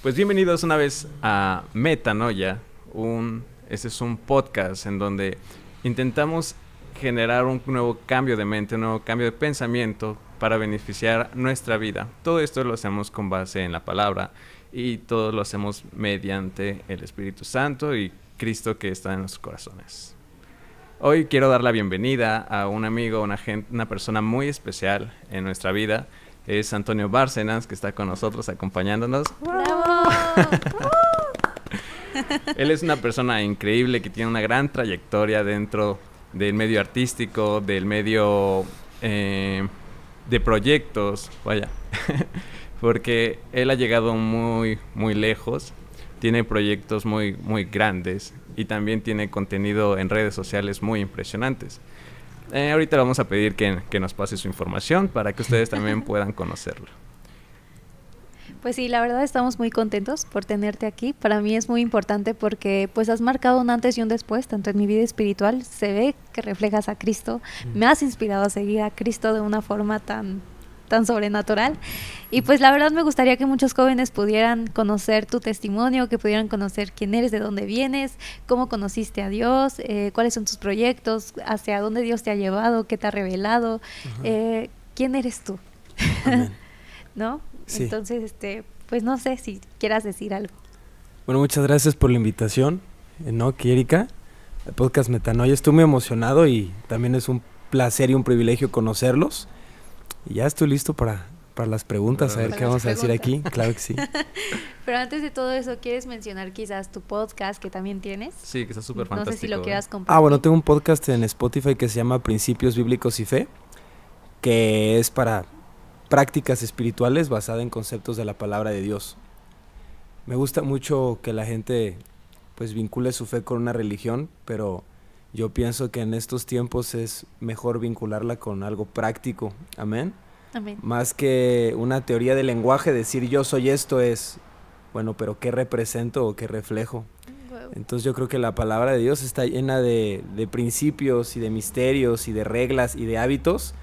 Pues bienvenidos una vez a Metanoia. Este es un podcast en donde intentamos generar un nuevo cambio de mente, un nuevo cambio de pensamiento para beneficiar nuestra vida. Todo esto lo hacemos con base en la palabra y todo lo hacemos mediante el Espíritu Santo y Cristo que está en nuestros corazones. Hoy quiero dar la bienvenida a un amigo, una persona muy especial en nuestra vida. Es Antonio Bárcenas, que está con nosotros acompañándonos. ¡Bravo! Él es una persona increíble que tiene una gran trayectoria dentro del medio artístico, del medio de proyectos, vaya, porque él ha llegado muy, muy lejos, tiene proyectos muy, muy grandes y también tiene contenido en redes sociales muy impresionantes. Ahorita le vamos a pedir que nos pase su información para que ustedes también puedan conocerlo. Pues sí, la verdad estamos muy contentos por tenerte aquí. Para mí es muy importante porque pues has marcado un antes y un después, tanto en mi vida espiritual, se ve que reflejas a Cristo, me has inspirado a seguir a Cristo de una forma tan sobrenatural. Y pues la verdad me gustaría que muchos jóvenes pudieran conocer tu testimonio, que pudieran conocer quién eres, de dónde vienes, cómo conociste a Dios, cuáles son tus proyectos, hacia dónde Dios te ha llevado, qué te ha revelado, quién eres tú. ¿No? Sí. Entonces, pues no sé si quieras decir algo. Bueno, muchas gracias por la invitación, Enoch y Erika, al podcast Metanoia. Estoy muy emocionado y también es un placer y un privilegio conocerlos. Y ya estoy listo para las preguntas, a ver qué vamos a decir aquí. Claro que sí. Pero antes de todo eso, ¿quieres mencionar quizás tu podcast que también tienes? Sí, que está súper fantástico. No sé si lo quieras compartir. Bueno, tengo un podcast en Spotify que se llama Principios Bíblicos y Fe, que es para prácticas espirituales basadas en conceptos de la palabra de Dios. Me gusta mucho que la gente pues vincule su fe con una religión, pero yo pienso que en estos tiempos es mejor vincularla con algo práctico. Amén. Amén. Más que una teoría del lenguaje, decir yo soy esto es, bueno, pero ¿qué represento o qué reflejo? Wow. Entonces yo creo que la palabra de Dios está llena de principios y de misterios y de reglas y de hábitos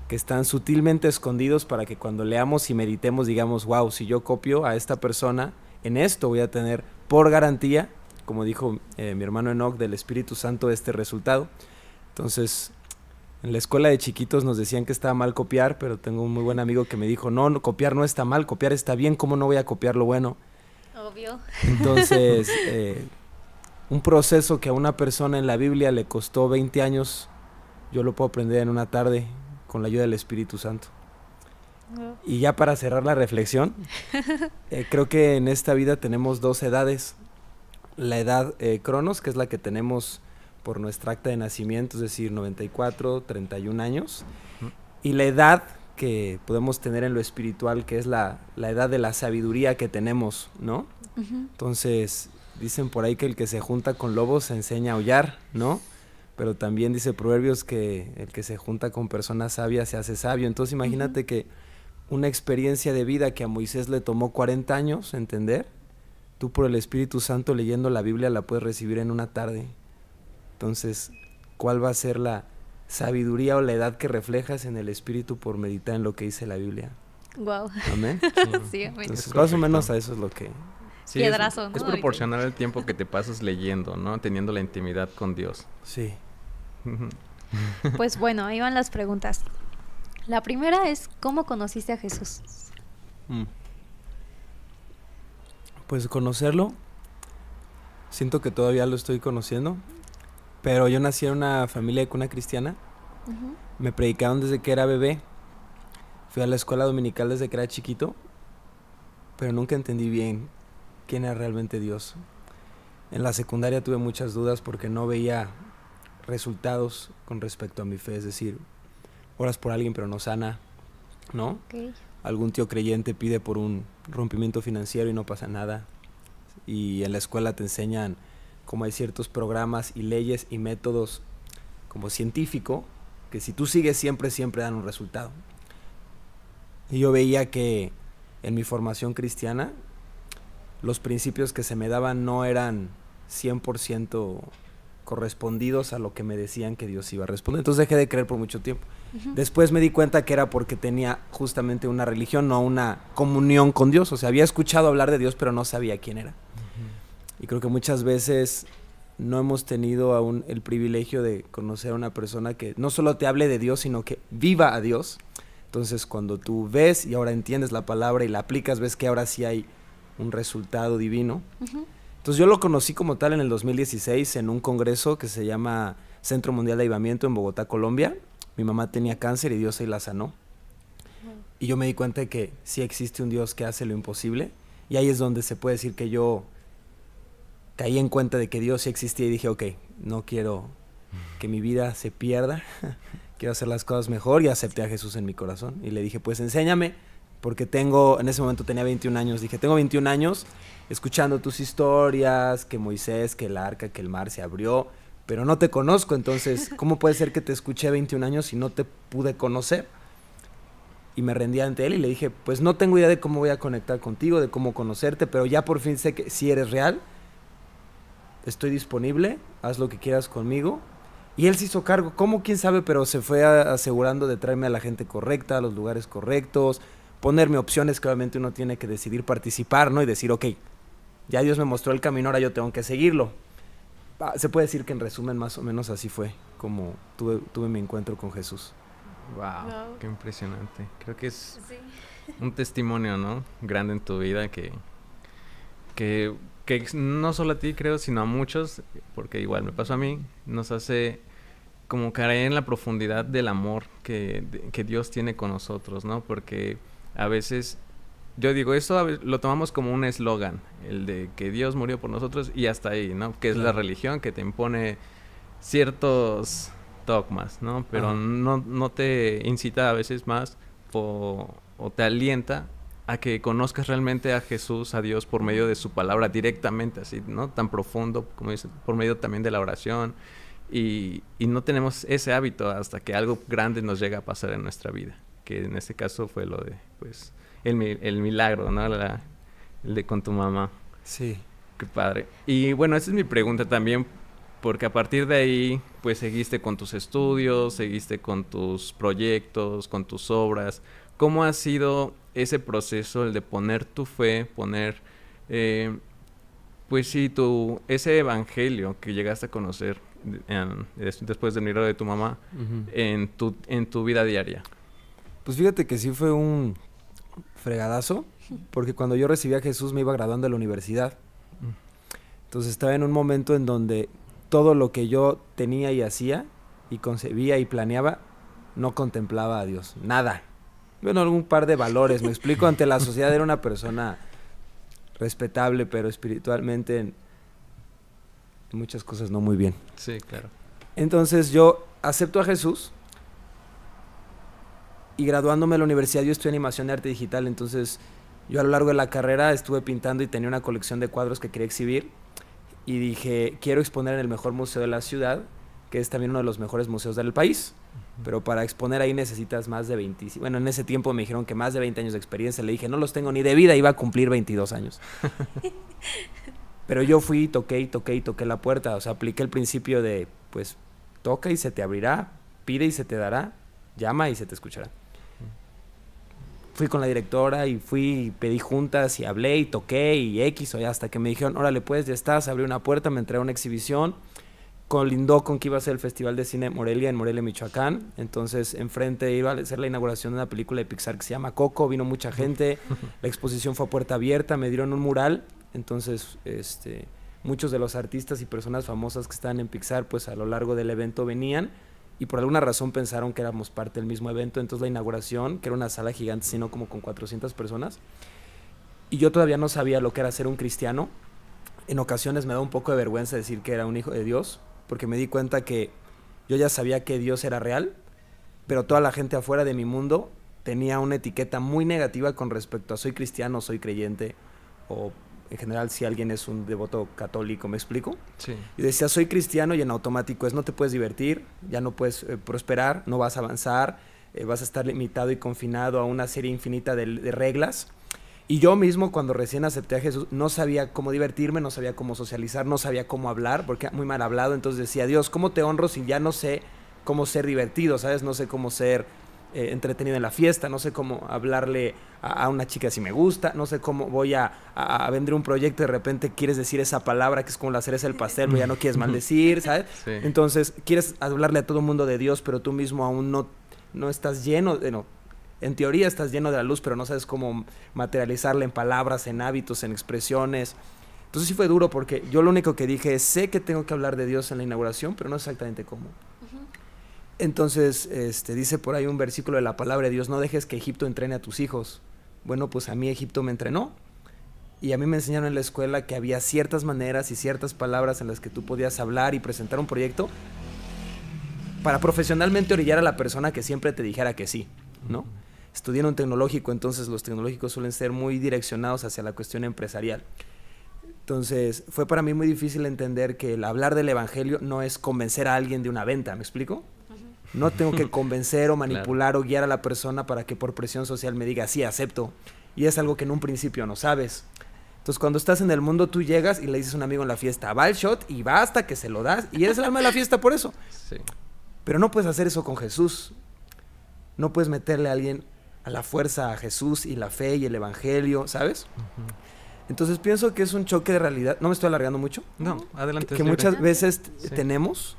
que están sutilmente escondidos para que cuando leamos y meditemos digamos, wow, si yo copio a esta persona, en esto voy a tener por garantía, como dijo mi hermano Enoch, del Espíritu Santo este resultado. Entonces, en la escuela de chiquitos nos decían que estaba mal copiar, pero tengo un muy buen amigo que me dijo, no, copiar no está mal, copiar está bien, ¿cómo no voy a copiar lo bueno? Obvio. Entonces, un proceso que a una persona en la Biblia le costó 20 años, yo lo puedo aprender en una tarde con la ayuda del Espíritu Santo. Wow. Y ya para cerrar la reflexión, creo que en esta vida tenemos dos edades. La edad Cronos, que es la que tenemos por nuestra acta de nacimiento, es decir, 94, 31 años. Y la edad que podemos tener en lo espiritual, que es la edad de la sabiduría que tenemos, ¿no? Entonces, dicen por ahí que el que se junta con lobos se enseña a aullar, ¿no? Pero también dice Proverbios que el que se junta con personas sabias se hace sabio. Entonces imagínate que una experiencia de vida que a Moisés le tomó 40 años entender, tú por el Espíritu Santo leyendo la Biblia la puedes recibir en una tarde. Entonces, ¿cuál va a ser la sabiduría o la edad que reflejas en el Espíritu por meditar en lo que dice la Biblia? Wow. Amén. Sí, amén. Entonces, más o menos a eso es lo que... Sí, Piedrazo, ¿no? es proporcionar el tiempo que te pasas leyendo, ¿no? Teniendo la intimidad con Dios. Sí. Pues bueno, ahí van las preguntas. La primera es, ¿cómo conociste a Jesús? Pues conocerlo, siento que todavía lo estoy conociendo, pero yo nací en una familia de cuna cristiana, me predicaron desde que era bebé, fui a la escuela dominical desde que era chiquito, pero nunca entendí bien quién era realmente Dios. En la secundaria tuve muchas dudas porque no veía resultados con respecto a mi fe, es decir, oras por alguien pero no sana, ¿no? Okay. Algún tío creyente pide por un rompimiento financiero y no pasa nada. Y en la escuela te enseñan cómo hay ciertos programas y leyes y métodos como científico que si tú sigues siempre dan un resultado. Y yo veía que en mi formación cristiana los principios que se me daban no eran 100% correspondidos a lo que me decían que Dios iba a responder. Entonces dejé de creer por mucho tiempo. Después me di cuenta que era porque tenía justamente una religión, no una comunión con Dios. O sea, había escuchado hablar de Dios, pero no sabía quién era. Y creo que muchas veces no hemos tenido aún el privilegio de conocer a una persona que no solo te hable de Dios, sino que viva a Dios. Entonces, cuando tú ves y ahora entiendes la palabra y la aplicas, ves que ahora sí hay un resultado divino. Entonces, yo lo conocí como tal en el 2016 en un congreso que se llama Centro Mundial de Avivamiento en Bogotá, Colombia. Mi mamá tenía cáncer y Dios ahí la sanó. Y yo me di cuenta de que sí existe un Dios que hace lo imposible. Y ahí es donde se puede decir que yo caí en cuenta de que Dios sí existía y dije, ok, no quiero que mi vida se pierda, quiero hacer las cosas mejor, y acepté a Jesús en mi corazón. Y le dije, pues enséñame, porque en ese momento tenía 21 años, dije, tengo 21 años escuchando tus historias, que Moisés, que el arca, que el mar se abrió, pero no te conozco, entonces, ¿cómo puede ser que te escuché 21 años y no te pude conocer? Y me rendí ante él y le dije, pues no tengo idea de cómo voy a conectar contigo, de cómo conocerte, pero ya por fin sé que si eres real, estoy disponible, haz lo que quieras conmigo. Y él se hizo cargo, ¿cómo? ¿Quién sabe? Pero se fue asegurando de traerme a la gente correcta, a los lugares correctos, ponerme opciones que obviamente uno tiene que decidir participar, ¿no? Y decir, ok, ya Dios me mostró el camino, ahora yo tengo que seguirlo. Se puede decir que en resumen más o menos así fue como tuve mi encuentro con Jesús. Wow, qué impresionante. Creo que es un testimonio, ¿no? Grande en tu vida que no solo a ti creo, sino a muchos, porque igual me pasó a mí, nos hace como caer en la profundidad del amor que Dios tiene con nosotros, ¿no? Porque a veces, yo digo, eso lo tomamos como un eslogan, el de que Dios murió por nosotros y hasta ahí, ¿no? Que es la religión que te impone ciertos dogmas, ¿no? Pero no te incita a veces más o te alienta a que conozcas realmente a Jesús, a Dios, por medio de su palabra directamente, así, ¿no? Tan profundo, como dice, por medio también de la oración. Y no tenemos ese hábito hasta que algo grande nos llega a pasar en nuestra vida. Que en este caso fue lo de, pues, el milagro, ¿no? El de con tu mamá. Sí. Qué padre. Y bueno, esa es mi pregunta también, porque a partir de ahí, pues, seguiste con tus estudios, seguiste con tus proyectos, con tus obras. ¿Cómo ha sido ese proceso, el de poner tu fe, poner, pues sí, ese evangelio que llegaste a conocer después del milagro de tu mamá, en tu vida diaria? Pues fíjate que sí fue un fregadazo, porque cuando yo recibí a Jesús me iba graduando de la universidad. Entonces estaba en un momento en donde todo lo que yo tenía y hacía, y concebía y planeaba, no contemplaba a Dios, nada. Bueno, algún par de valores, me explico, ante la sociedad era una persona respetable, pero espiritualmente en muchas cosas no muy bien. Sí, claro. Entonces yo acepto a Jesús y graduándome de la universidad yo estudié animación de arte digital, entonces yo a lo largo de la carrera estuve pintando y tenía una colección de cuadros que quería exhibir y dije, quiero exponer en el mejor museo de la ciudad, que es también uno de los mejores museos del país. Pero para exponer ahí necesitas más de 20... Bueno, en ese tiempo me dijeron que más de 20 años de experiencia. Le dije, no los tengo ni de vida, iba a cumplir 22 años. Pero yo fui, toqué la puerta. O sea, apliqué el principio de, pues, toca y se te abrirá, pide y se te dará, llama y se te escuchará. Fui con la directora y pedí juntas y hablé y toqué y X, o ya hasta que me dijeron, órale pues, ya estás, abrí una puerta, me entré a una exhibición. Colindó con que iba a ser el Festival de Cine Morelia, en Morelia, Michoacán. Entonces, enfrente iba a ser la inauguración de una película de Pixar que se llama Coco. Vino mucha gente. La exposición fue a puerta abierta. Me dieron un mural. Entonces, muchos de los artistas y personas famosas que estaban en Pixar, pues a lo largo del evento venían. Y por alguna razón pensaron que éramos parte del mismo evento. Entonces, la inauguración, que era una sala gigante, sino como con 400 personas. Y yo todavía no sabía lo que era ser un cristiano. En ocasiones me da un poco de vergüenza decir que era un hijo de Dios, porque me di cuenta que yo ya sabía que Dios era real, pero toda la gente afuera de mi mundo tenía una etiqueta muy negativa con respecto a soy cristiano, soy creyente, o en general si alguien es un devoto católico, ¿me explico? Sí. Y decía soy cristiano y en automático es no te puedes divertir, ya no puedes prosperar, no vas a avanzar, vas a estar limitado y confinado a una serie infinita de reglas. Y yo mismo, cuando recién acepté a Jesús, no sabía cómo divertirme, no sabía cómo socializar, no sabía cómo hablar, porque era muy mal hablado. Entonces decía, Dios, ¿cómo te honro si ya no sé cómo ser divertido, ¿sabes? No sé cómo ser entretenido en la fiesta, no sé cómo hablarle a una chica si me gusta, no sé cómo voy a vender un proyecto y de repente quieres decir esa palabra que es como la cereza del pastel, pero ya no quieres maldecir, ¿sabes? Sí. Entonces, quieres hablarle a todo el mundo de Dios, pero tú mismo aún no estás lleno, en teoría estás lleno de la luz, pero no sabes cómo materializarla en palabras, en hábitos, en expresiones. Entonces sí fue duro porque yo lo único que dije es, sé que tengo que hablar de Dios en la inauguración, pero no exactamente cómo. Entonces, dice por ahí un versículo de la palabra de Dios, no dejes que Egipto entrene a tus hijos. Bueno, pues a mí Egipto me entrenó. Y a mí me enseñaron en la escuela que había ciertas maneras y ciertas palabras en las que tú podías hablar y presentar un proyecto para profesionalmente orillar a la persona que siempre te dijera que sí, ¿no? Estudié en un tecnológico, entonces los tecnológicos suelen ser muy direccionados hacia la cuestión empresarial. Entonces, fue para mí muy difícil entender que el hablar del evangelio no es convencer a alguien de una venta, ¿me explico? No tengo que convencer o manipular o guiar a la persona para que por presión social me diga, sí, acepto. Y es algo que en un principio no sabes. Entonces, cuando estás en el mundo, tú llegas y le dices a un amigo en la fiesta, va el shot y va hasta que se lo das. Y eres el alma de la fiesta por eso. Sí. Pero no puedes hacer eso con Jesús. No puedes meterle a alguien a la fuerza a Jesús y la fe y el evangelio, ¿sabes? Entonces, pienso que es un choque de realidad. ¿No me estoy alargando mucho? No, adelante. Que muchas veces tenemos...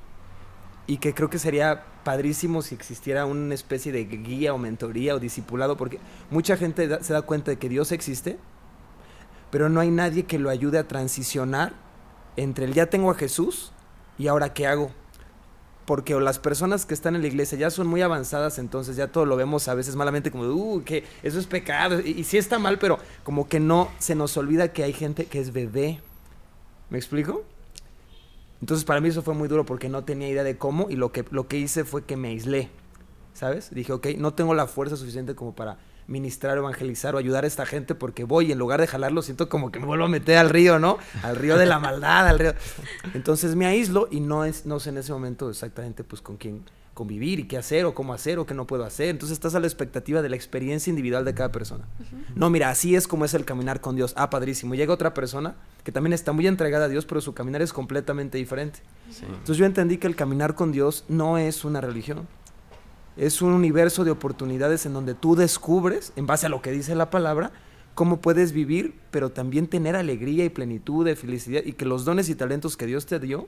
Y que creo que sería padrísimo si existiera una especie de guía o mentoría o discipulado, porque mucha gente se da cuenta de que Dios existe, pero no hay nadie que lo ayude a transicionar entre el ya tengo a Jesús y ahora qué hago. Porque o las personas que están en la iglesia ya son muy avanzadas, entonces ya todo lo vemos a veces malamente como, que eso es pecado, y sí está mal, pero como que no se nos olvida que hay gente que es bebé. ¿Me explico? Entonces para mí eso fue muy duro porque no tenía idea de cómo y lo que hice fue que me aislé, ¿sabes? Dije, ok, no tengo la fuerza suficiente como para ministrar, evangelizar o ayudar a esta gente porque voy y en lugar de jalarlo siento como que me vuelvo a meter al río, ¿no? Al río de la maldad, al río. Entonces me aíslo y no sé en ese momento exactamente pues con quién convivir y qué hacer o cómo hacer o qué no puedo hacer. Entonces estás a la expectativa de la experiencia individual de cada persona. No, mira, así es como es el caminar con Dios. Ah, padrísimo. Llega otra persona que también está muy entregada a Dios, pero su caminar es completamente diferente. Sí. Entonces yo entendí que el caminar con Dios no es una religión. Es un universo de oportunidades en donde tú descubres, en base a lo que dice la palabra, cómo puedes vivir, pero también tener alegría y plenitud de felicidad, y que los dones y talentos que Dios te dio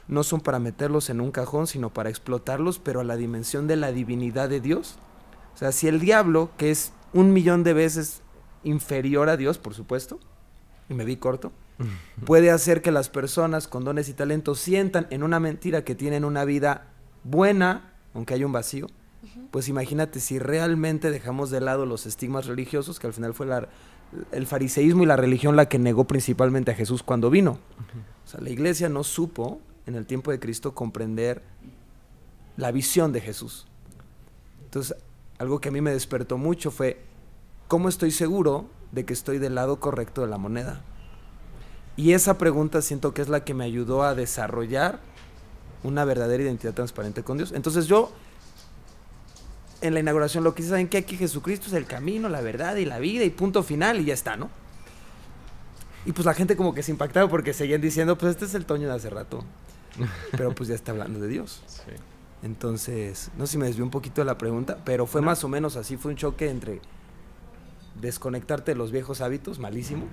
no son para meterlos en un cajón, sino para explotarlos, pero a la dimensión de la divinidad de Dios. O sea, si el diablo, que es 1,000,000 de veces inferior a Dios, por supuesto, y me vi corto, puede hacer que las personas con dones y talentos sientan en una mentira que tienen una vida buena, aunque haya un vacío, pues imagínate si realmente dejamos de lado los estigmas religiosos, que al final fue el fariseísmo y la religión la que negó principalmente a Jesús cuando vino. O sea, la iglesia no supo en el tiempo de Cristo comprender la visión de Jesús. Entonces, algo que a mí me despertó mucho fue, ¿cómo estoy seguro de que estoy del lado correcto de la moneda? Y esa pregunta siento que es la que me ayudó a desarrollar una verdadera identidad transparente con Dios. Entonces yo, en la inauguración lo que hice, ¿saben qué? Aquí Jesucristo es el camino, la verdad y la vida y punto final y ya está, ¿no? Y pues la gente como que se impactaba porque seguían diciendo, pues este es el Toño de hace rato. Pero pues ya está hablando de Dios. Sí. Entonces, no sé si me desvió un poquito de la pregunta, pero fue más o menos así, fue un choque entre desconectarte de los viejos hábitos malísimos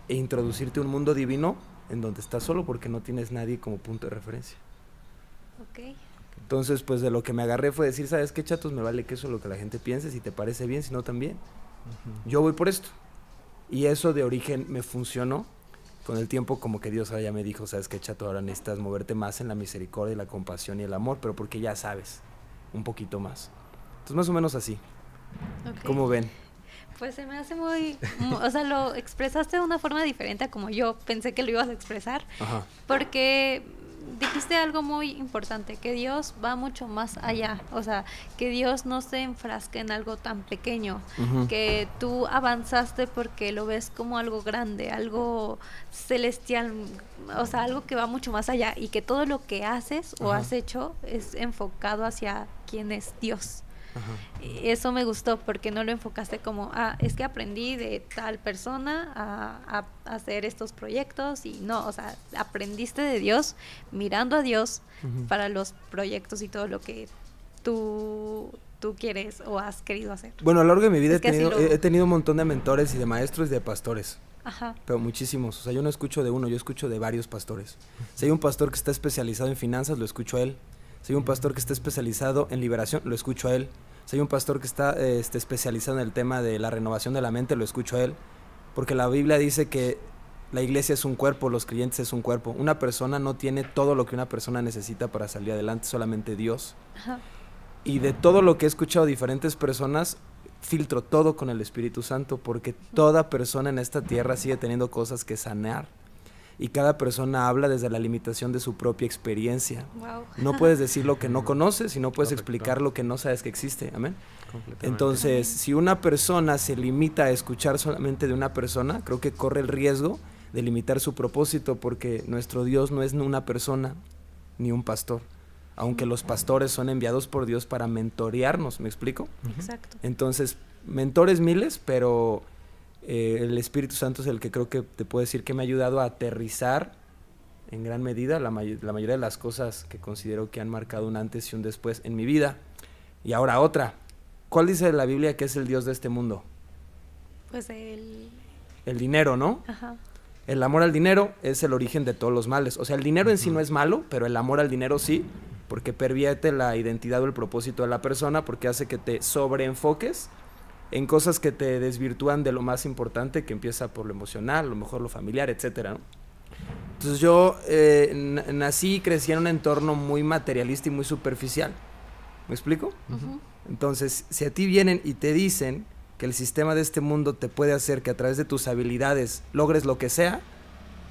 e introducirte a un mundo divino en donde estás solo porque no tienes nadie como punto de referencia. Ok. Entonces, pues de lo que me agarré fue decir, ¿sabes qué, chatos? Me vale que eso es lo que la gente piense, si te parece bien, si no también. Yo voy por esto. Y eso de origen me funcionó. Con el tiempo como que Dios ahora ya me dijo, ¿sabes qué, chato? Ahora necesitas moverte más en la misericordia, la compasión y el amor, pero porque ya sabes un poquito más. Entonces más o menos así. Okay. ¿Cómo ven? Pues se me hace muy, o sea, lo expresaste de una forma diferente a como yo pensé que lo ibas a expresar. Ajá. Porque dijiste algo muy importante, que Dios va mucho más allá, o sea, que Dios no se enfrasca en algo tan pequeño, que tú avanzaste porque lo ves como algo grande, algo celestial, o sea, algo que va mucho más allá, y que todo lo que haces o has hecho es enfocado hacia quién es Dios. Ajá. Y eso me gustó porque no lo enfocaste como, es que aprendí de tal persona a hacer estos proyectos y no, o sea, aprendiste de Dios, mirando a Dios para los proyectos y todo lo que tú quieres o has querido hacer. Bueno, a lo largo de mi vida Es que he tenido un montón de mentores y de maestros y de pastores. Ajá. Pero muchísimos. O sea, yo no escucho de uno, yo escucho de varios pastores. Si hay un pastor que está especializado en finanzas, lo escucho a él. Si hay un pastor que está especializado en liberación, lo escucho a él. Si hay un pastor que está especializado en el tema de la renovación de la mente, lo escucho a él. Porque la Biblia dice que la iglesia es un cuerpo, los creyentes es un cuerpo. Una persona no tiene todo lo que una persona necesita para salir adelante, solamente Dios. Ajá. Y de todo lo que he escuchado de diferentes personas, filtro todo con el Espíritu Santo, porque toda persona en esta tierra sigue teniendo cosas que sanar. Y cada persona habla desde la limitación de su propia experiencia. Wow. No puedes decir lo que no conoces y no puedes Correcto. explicar lo que no sabes que existe. Amén. Completamente. Entonces, si una persona se limita a escuchar solamente de una persona, creo que corre el riesgo de limitar su propósito, porque nuestro Dios no es una persona ni un pastor. Aunque los pastores son enviados por Dios para mentorearnos, ¿me explico? Exacto. Entonces, mentores miles, pero el Espíritu Santo es el que creo que te puedo decir que me ha ayudado a aterrizar en gran medida la mayoría de las cosas que considero que han marcado un antes y un después en mi vida. Y ahora otra. ¿Cuál dice la Biblia que es el Dios de este mundo? Pues El dinero, ¿no? Ajá. El amor al dinero es el origen de todos los males. O sea, el dinero en sí no es malo, pero el amor al dinero sí, porque pervierte la identidad o el propósito de la persona, porque hace que te sobreenfoques en cosas que te desvirtúan de lo más importante, que empieza por lo emocional, a lo mejor lo familiar, etcétera, ¿no? Entonces yo nací y crecí en un entorno muy materialista y muy superficial. ¿Me explico? Ujú. Entonces, si a ti vienen y te dicen que el sistema de este mundo te puede hacer que a través de tus habilidades logres lo que sea,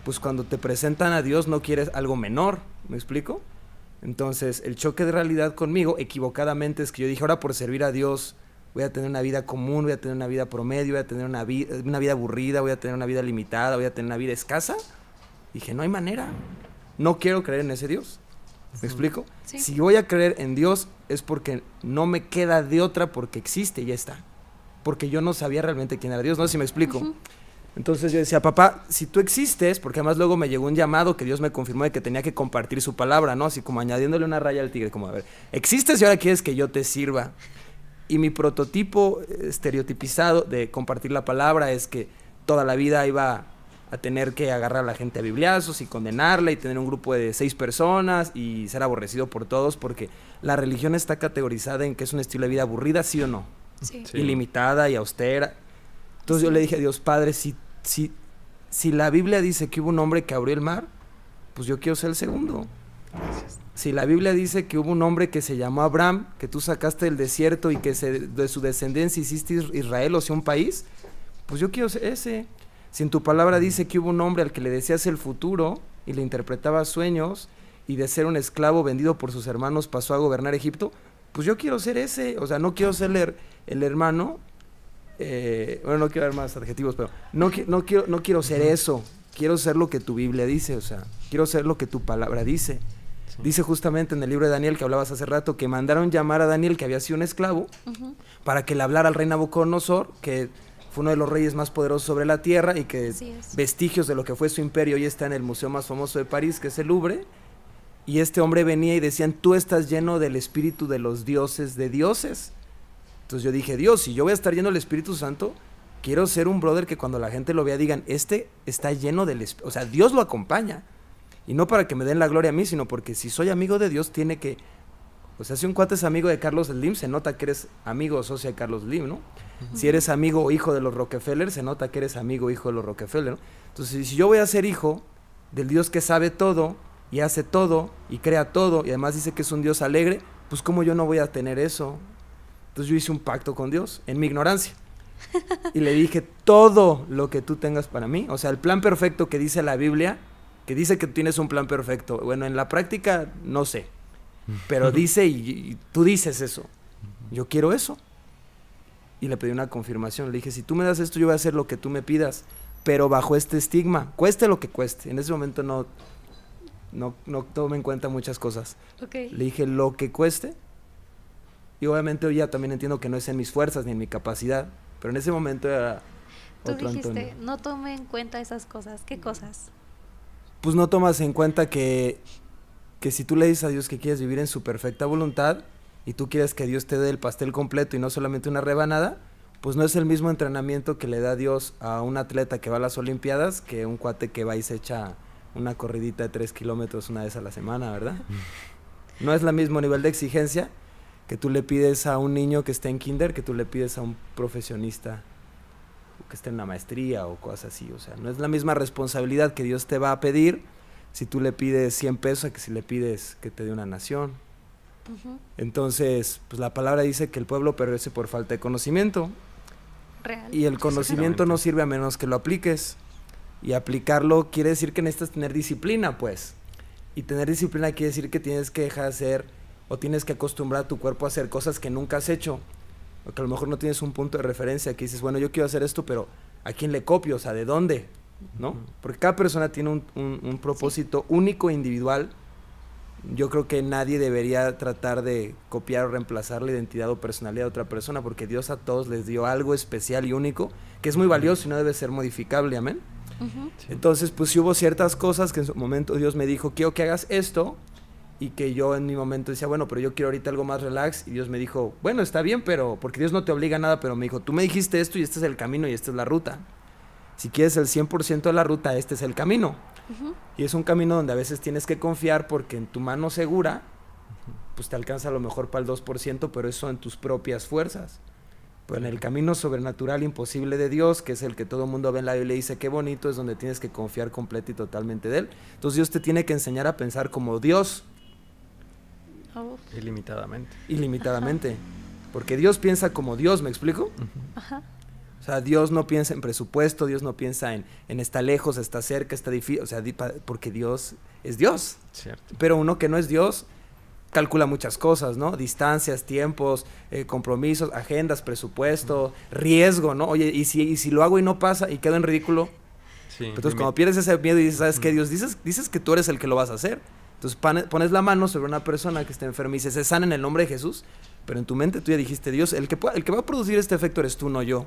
pues cuando te presentan a Dios no quieres algo menor, ¿me explico? Entonces, el choque de realidad conmigo, equivocadamente, es que yo dije, ahora por servir a Dios voy a tener una vida común, voy a tener una vida promedio, voy a tener una vida aburrida, voy a tener una vida limitada, voy a tener una vida escasa. Dije, no hay manera, no quiero creer en ese Dios. ¿Me explico? Sí. Si voy a creer en Dios es porque no me queda de otra, porque existe y ya está. Porque yo no sabía realmente quién era Dios, no sé si me explico. Ujú. Entonces yo decía, papá, si tú existes, porque además luego me llegó un llamado que Dios me confirmó de que tenía que compartir su palabra, ¿no? Así como añadiéndole una raya al tigre, como, a ver, existes y ahora quieres que yo te sirva. Y mi prototipo estereotipizado de compartir la palabra es que toda la vida iba a tener que agarrar a la gente a bibliazos y condenarla y tener un grupo de 6 personas y ser aborrecido por todos, porque la religión está categorizada en que es un estilo de vida aburrida, ¿sí o no? Sí. Sí. Ilimitada y austera. Entonces Sí. yo le dije a Dios, Padre, si la Biblia dice que hubo un hombre que abrió el mar, pues yo quiero ser el segundo. Si la Biblia dice que hubo un hombre que se llamó Abraham, que tú sacaste del desierto y que de su descendencia hiciste Israel, o sea, un país, pues yo quiero ser ese. Si en tu palabra dice que hubo un hombre al que le decías el futuro y le interpretaba sueños y de ser un esclavo vendido por sus hermanos pasó a gobernar Egipto, pues yo quiero ser ese. O sea, no quiero ser el hermano, bueno, no quiero dar más adjetivos, pero no quiero ser eso. Quiero ser lo que tu Biblia dice, o sea, quiero ser lo que tu palabra dice. Sí. Dice justamente en el libro de Daniel que hablabas hace rato que mandaron llamar a Daniel, que había sido un esclavo, para que le hablara al rey Nabucodonosor, que fue uno de los reyes más poderosos sobre la tierra y que vestigios de lo que fue su imperio hoy está en el museo más famoso de París, que es el Louvre. Y este hombre venía y decían, tú estás lleno del espíritu de los dioses de dioses. Entonces yo dije, Dios, si yo voy a estar lleno del Espíritu Santo, quiero ser un brother que cuando la gente lo vea digan, este está lleno del Espíritu, o sea, Dios lo acompaña. Y no para que me den la gloria a mí, sino porque si soy amigo de Dios, tiene que... O sea, si un cuate es amigo de Carlos Slim, se nota que eres amigo o socio de Carlos Slim, ¿no? Si eres amigo o hijo de los Rockefeller, se nota que eres amigo o hijo de los Rockefeller, ¿no? Entonces, si yo voy a ser hijo del Dios que sabe todo, y hace todo, y crea todo, y además dice que es un Dios alegre, pues ¿cómo yo no voy a tener eso? Entonces yo hice un pacto con Dios, en mi ignorancia. Y le dije, todo lo que tú tengas para mí, o sea, el plan perfecto que dice la Biblia, que dice que tienes un plan perfecto. Bueno, en la práctica no sé, pero dice y tú dices eso. Yo quiero eso. Y le pedí una confirmación. Le dije, si tú me das esto, yo voy a hacer lo que tú me pidas, pero bajo este estigma, cueste lo que cueste. En ese momento no tome en cuenta muchas cosas. Okay. Le dije, lo que cueste, Y obviamente hoy ya también entiendo que no es en mis fuerzas ni en mi capacidad, pero en ese momento era Tú otro dijiste, Antonio. no tome en cuenta esas cosas. ¿Qué cosas? Pues no tomas en cuenta que si tú le dices a Dios que quieres vivir en su perfecta voluntad y tú quieres que Dios te dé el pastel completo y no solamente una rebanada, pues no es el mismo entrenamiento que le da Dios a un atleta que va a las Olimpiadas que un cuate que va y se echa una corridita de 3 kilómetros una vez a la semana, ¿verdad? No es el mismo nivel de exigencia que tú le pides a un niño que esté en kinder, que tú le pides a un profesionista que esté en una maestría o cosas así. O sea, no es la misma responsabilidad que Dios te va a pedir si tú le pides 100 pesos a que si le pides que te dé una nación. Entonces, pues la palabra dice que el pueblo perece por falta de conocimiento. Real. Y el conocimiento no sirve a menos que lo apliques. Y aplicarlo quiere decir que necesitas tener disciplina, pues. Y tener disciplina quiere decir que tienes que dejar de hacer o tienes que acostumbrar a tu cuerpo a hacer cosas que nunca has hecho. O que a lo mejor no tienes un punto de referencia que dices, bueno, yo quiero hacer esto, pero ¿a quién le copio? O sea, ¿de dónde? ¿No? Porque cada persona tiene un propósito único e individual. Yo creo que nadie debería tratar de copiar o reemplazar la identidad o personalidad de otra persona, porque Dios a todos les dio algo especial y único, que es muy valioso y no debe ser modificable, amén. Entonces, pues sí hubo ciertas cosas que en su momento Dios me dijo, quiero que hagas esto, y que yo en mi momento decía, bueno, pero yo quiero ahorita algo más relax, y Dios me dijo, bueno, está bien, pero, porque Dios no te obliga a nada, pero me dijo, tú me dijiste esto y este es el camino y esta es la ruta. Si quieres el 100% de la ruta, este es el camino. Y es un camino donde a veces tienes que confiar porque en tu mano segura, pues te alcanza a lo mejor para el 2%, pero eso en tus propias fuerzas. Pero en el camino sobrenatural imposible de Dios, que es el que todo el mundo ve en la Biblia y dice qué bonito, es donde tienes que confiar completa y totalmente de Él. Entonces Dios te tiene que enseñar a pensar como Dios. Ilimitadamente. Ilimitadamente. Porque Dios piensa como Dios, ¿me explico? Ajá. O sea, Dios no piensa en presupuesto, Dios no piensa en está lejos, está cerca, está difícil, o sea, porque Dios es Dios. Cierto. Pero uno que no es Dios calcula muchas cosas, ¿no? Distancias, tiempos, compromisos, agendas, presupuesto, riesgo, ¿no? Oye, ¿y si lo hago y no pasa y quedo en ridículo? Sí, Entonces, cuando pierdes ese miedo y dices, ¿sabes qué, Dios? Dices que tú eres el que lo vas a hacer. Entonces, pones la mano sobre una persona que está enferma y dices, se sana en el nombre de Jesús, pero en tu mente tú ya dijiste, Dios, el que va a producir este efecto eres tú, no yo.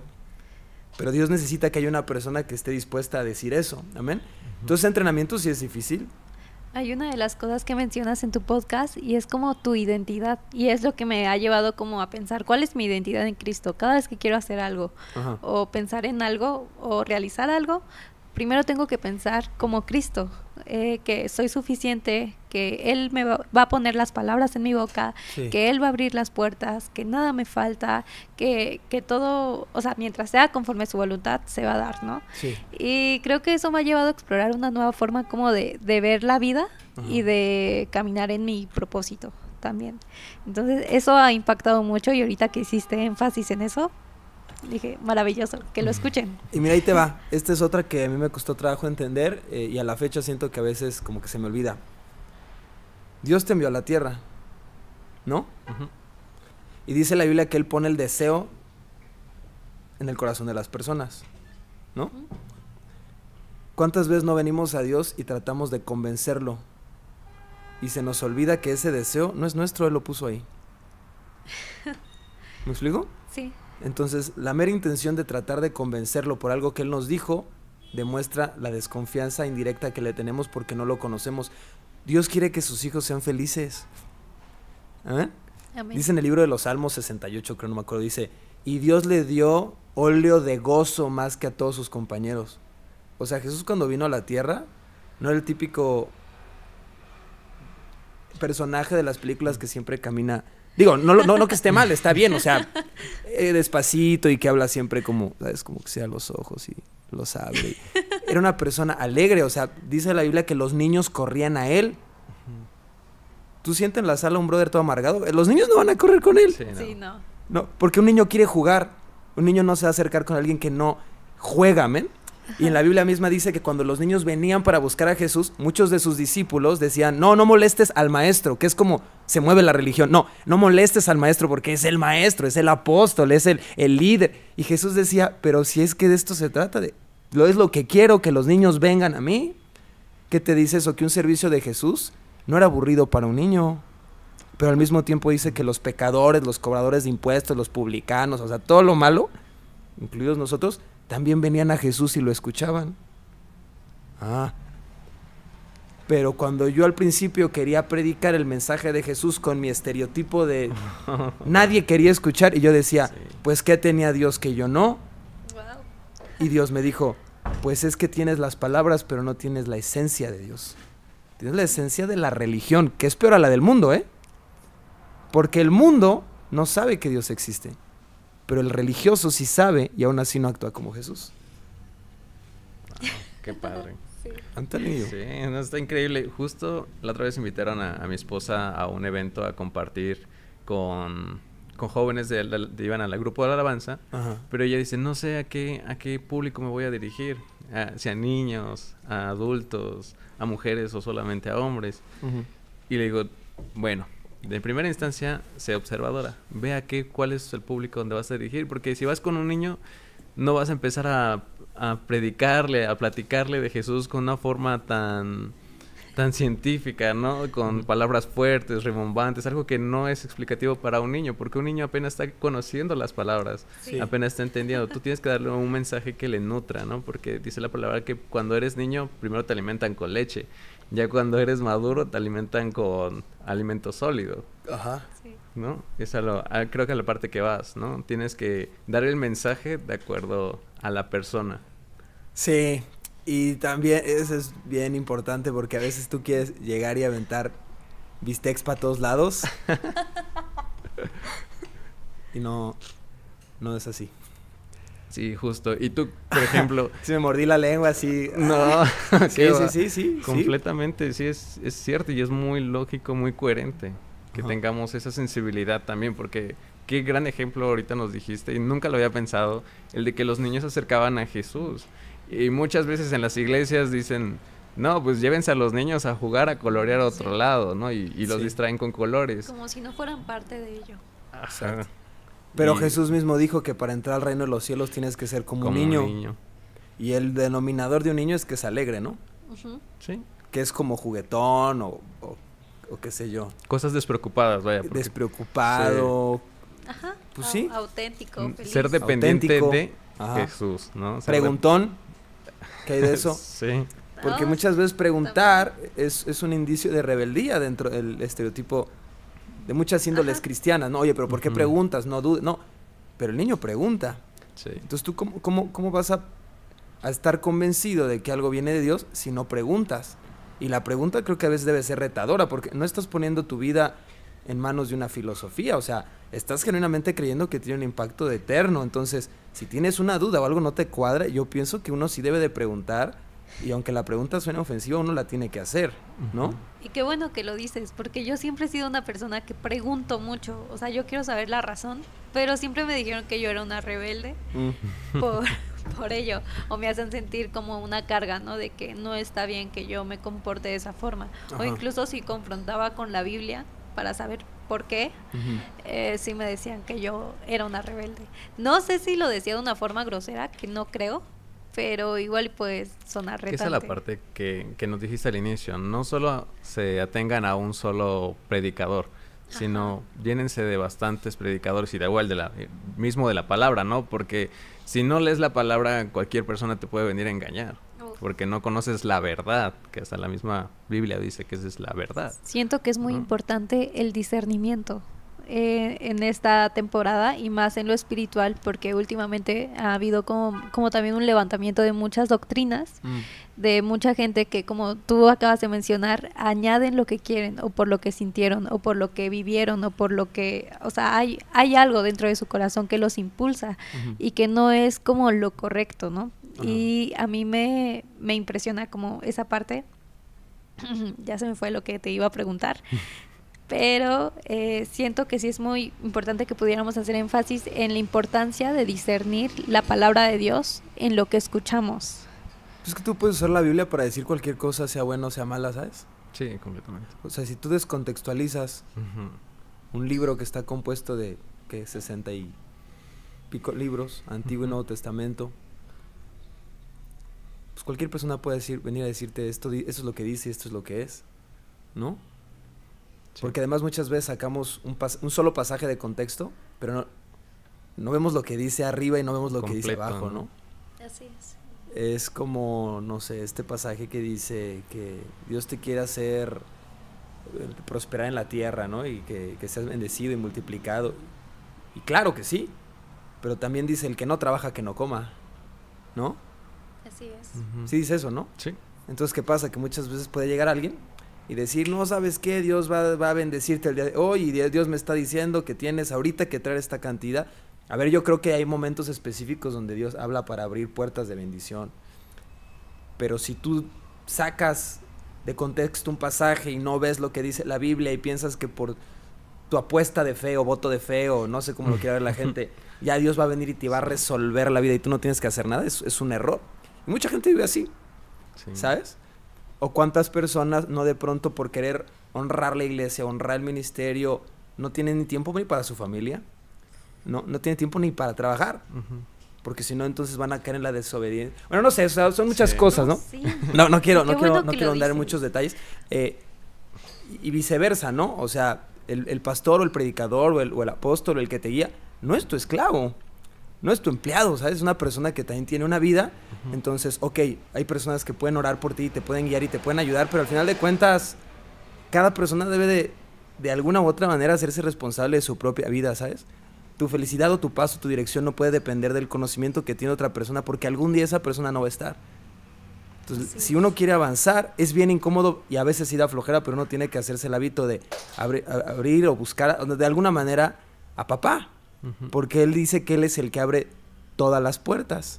Pero Dios necesita que haya una persona que esté dispuesta a decir eso, amén. Entonces, entrenamiento sí es difícil. Hay una de las cosas que mencionas en tu podcast y es como tu identidad, y es lo que me ha llevado como a pensar cuál es mi identidad en Cristo. Cada vez que quiero hacer algo o pensar en algo o realizar algo, primero tengo que pensar como Cristo, que soy suficiente, que Él me va a poner las palabras en mi boca, que Él va a abrir las puertas, que nada me falta, que todo, o sea, mientras sea conforme a su voluntad, se va a dar, ¿no? Sí. Y creo que eso me ha llevado a explorar una nueva forma como de ver la vida y de caminar en mi propósito también. Entonces, eso ha impactado mucho y ahorita que hiciste énfasis en eso, dije, maravilloso, que lo escuchen. Y mira, ahí te va. Esta es otra que a mí me costó trabajo entender y a la fecha siento que a veces como que se me olvida. Dios te envió a la tierra, ¿no? Y dice la Biblia que Él pone el deseo en el corazón de las personas, ¿no? ¿Cuántas veces no venimos a Dios y tratamos de convencerlo? Y se nos olvida que ese deseo no es nuestro, Él lo puso ahí. ¿Me explico? Sí. Entonces, la mera intención de tratar de convencerlo por algo que Él nos dijo, demuestra la desconfianza indirecta que le tenemos porque no lo conocemos. Dios quiere que sus hijos sean felices. ¿Eh? Amén. Dice en el libro de los Salmos 68, creo, no me acuerdo, dice, y Dios le dio óleo de gozo más que a todos sus compañeros. O sea, Jesús cuando vino a la tierra, no era el típico personaje de las películas que siempre camina. Digo, no que esté mal, está bien, o sea, despacito y que habla siempre como, ¿sabes? Como que sea los ojos y los abre. Era una persona alegre, o sea, dice la Biblia que los niños corrían a él. ¿Tú sientes en la sala un brother todo amargado? Los niños no van a correr con él. Sí, no. No, porque un niño quiere jugar. Un niño no se va a acercar con alguien que no juega, ¿men? Y en la Biblia misma dice que cuando los niños venían para buscar a Jesús, muchos de sus discípulos decían, no molestes al maestro, que es como se mueve la religión. No molestes al maestro porque es el maestro, es el apóstol, es el líder. Y Jesús decía, pero si es que de esto se trata, es lo que quiero, que los niños vengan a mí. ¿Qué te dice eso? Que un servicio de Jesús no era aburrido para un niño. pero al mismo tiempo dice que los pecadores, los cobradores de impuestos, los publicanos, o sea, todo lo malo, incluidos nosotros, también venían a Jesús y lo escuchaban. Pero cuando yo al principio quería predicar el mensaje de Jesús con mi estereotipo de nadie quería escuchar, y yo decía, Sí. pues ¿qué tenía Dios que yo no? Wow. Y Dios me dijo, pues es que tienes las palabras, pero no tienes la esencia de Dios. Tienes la esencia de la religión, que es peor a la del mundo, ¿eh? Porque el mundo no sabe que Dios existe, pero el religioso sí sabe y aún así no actúa como Jesús. Qué padre. Sí. Antonio. Sí, no, está increíble. Justo la otra vez invitaron a mi esposa a un evento a compartir con jóvenes iban al grupo de la alabanza, Ajá. pero ella dice, no sé a qué público me voy a dirigir, si a niños, a adultos, a mujeres o solamente a hombres. Uh-huh. Y le digo, bueno, de primera instancia, sé observadora, ve cuál es el público donde vas a dirigir, porque si vas con un niño, no vas a empezar a predicarle, a platicarle de Jesús con una forma tan científica, ¿no? Con palabras fuertes, rimbombantes, algo que no es explicativo para un niño, porque un niño apenas está conociendo las palabras, Sí. apenas está entendiendo. Tú tienes que darle un mensaje que le nutra, ¿no? Porque dice la palabra que cuando eres niño, primero te alimentan con leche, ya cuando eres maduro te alimentan con alimento sólido, Ajá. Sí. ¿no? Creo que a la parte que vas, ¿no? Tienes que dar el mensaje de acuerdo a la persona. Sí, y también eso es bien importante porque a veces tú quieres llegar y aventar bistecs para todos lados y no es así. Sí, justo. Y tú, por ejemplo... Sí, me mordí la lengua así. No, Sí, sí. completamente, sí, es cierto y es muy lógico, muy coherente que Ajá. tengamos esa sensibilidad también, porque qué gran ejemplo ahorita nos dijiste y nunca lo había pensado, el de que los niños se acercaban a Jesús. Y muchas veces en las iglesias dicen, no, pues llévense a los niños a jugar, a colorear a otro Sí. lado, ¿no? Y los Sí. distraen con colores. Como si no fueran parte de ello. Ajá. Pero Y- Jesús mismo dijo que para entrar al reino de los cielos tienes que ser como un niño. Y el denominador de un niño es que es alegre, ¿no? Ujú. Sí. Que es como juguetón o qué sé yo. Cosas despreocupadas, vaya. porque Despreocupado. Ajá. Pues sí. Auténtico, feliz. ser dependiente Auténtico. de Ajá. Jesús, ¿no? Preguntón. ¿Qué hay de eso? Sí. Porque Ah, muchas veces preguntar es un indicio de rebeldía dentro del estereotipo de muchas índoles Ajá. cristianas, ¿no? Oye, pero ¿por qué Ujú. preguntas? No dudes. No, pero el niño pregunta. Sí. Entonces, ¿tú cómo vas a estar convencido de que algo viene de Dios si no preguntas? Y la pregunta creo que a veces debe ser retadora, porque no estás poniendo tu vida en manos de una filosofía, o sea, estás genuinamente creyendo que tiene un impacto de eterno. Entonces, si tienes una duda o algo no te cuadra, yo pienso que uno sí debe de preguntar, y aunque la pregunta suene ofensiva, uno la tiene que hacer, ¿no? Ujú. Y qué bueno que lo dices, porque yo siempre he sido una persona que pregunto mucho. O sea, yo quiero saber la razón, pero siempre me dijeron que yo era una rebelde por, por ello. O me hacen sentir como una carga, ¿no? De que no está bien que yo me comporte de esa forma. O Ajá. incluso si confrontaba con la Biblia para saber por qué, Ujú. sí me decían que yo era una rebelde. No sé si lo decía de una forma grosera, que no creo, pero igual pues sonar Que retante. esa es la parte que nos dijiste al inicio. No solo se atengan a un solo predicador, sino llénense de bastantes predicadores y da igual mismo de la palabra, ¿no? Porque si no lees la palabra, cualquier persona te puede venir a engañar. Uf. Porque no conoces la verdad, que hasta la misma Biblia dice que esa es la verdad. Siento que es muy ¿no? importante el discernimiento en esta temporada y más en lo espiritual, porque últimamente ha habido como también un levantamiento de muchas doctrinas, de mucha gente que, como tú acabas de mencionar, añaden lo que quieren o por lo que sintieron o por lo que vivieron o por lo que, o sea, hay algo dentro de su corazón que los impulsa Ujú. y que no es como lo correcto, ¿no? Ajá. Y a mí me impresiona como esa parte. Ya se me fue lo que te iba a preguntar. Pero siento que sí es muy importante que pudiéramos hacer énfasis en la importancia de discernir la palabra de Dios en lo que escuchamos. Es que tú puedes usar la Biblia para decir cualquier cosa, sea buena o sea mala, ¿sabes? Sí, completamente. O sea, si tú descontextualizas Ujú. un libro que está compuesto de, ¿qué? 60 y pico libros, Antiguo y Nuevo Testamento, pues cualquier persona puede venir a decirte esto es lo que dice y esto es lo que es, ¿no? Sí. Porque además muchas veces sacamos un solo pasaje de contexto, pero no vemos lo que dice arriba y no vemos lo que dice abajo, ¿no? Así es. Es como, no sé, este pasaje que dice que Dios te quiere hacer prosperar en la tierra, ¿no? Y que seas bendecido y multiplicado. Y claro que sí, pero también dice el que no trabaja que no coma, ¿no? Así es. Sí dice eso, ¿no? Sí. Entonces, ¿qué pasa? Que muchas veces puede llegar alguien y decir, no, ¿sabes qué? Dios va a bendecirte el día de hoy y Dios me está diciendo que tienes ahorita que traer esta cantidad. A ver, yo creo que hay momentos específicos donde Dios habla para abrir puertas de bendición. Pero si tú sacas de contexto un pasaje y no ves lo que dice la Biblia y piensas que por tu apuesta de fe o voto de fe o no sé cómo lo quiera ver la gente, ya Dios va a venir y te va a resolver la vida y tú no tienes que hacer nada, es un error. Y mucha gente vive así, Sí. ¿sabes? O cuántas personas no de pronto por querer honrar la iglesia, honrar el ministerio, no tienen ni tiempo ni para su familia, no tienen tiempo ni para trabajar, porque si no entonces van a caer en la desobediencia. Bueno, no sé, o sea, son muchas Sí. cosas, ¿no? Sí. No quiero Qué bueno que lo andar en dices. muchos detalles. Y viceversa, ¿no? O sea, el pastor o el predicador o el apóstol o el que te guía no es tu esclavo, no es tu empleado, ¿sabes? Es una persona que también tiene una vida. Entonces, ok, hay personas que pueden orar por ti, te pueden guiar y te pueden ayudar, pero al final de cuentas, cada persona debe de alguna u otra manera hacerse responsable de su propia vida, ¿sabes? Tu felicidad o tu paso, tu dirección no puede depender del conocimiento que tiene otra persona, porque algún día esa persona no va a estar. Entonces, Así si es. uno quiere avanzar, es bien incómodo y a veces sí da flojera, pero uno tiene que hacerse el hábito de abrir o buscar de alguna manera a papá, porque él dice que él es el que abre todas las puertas.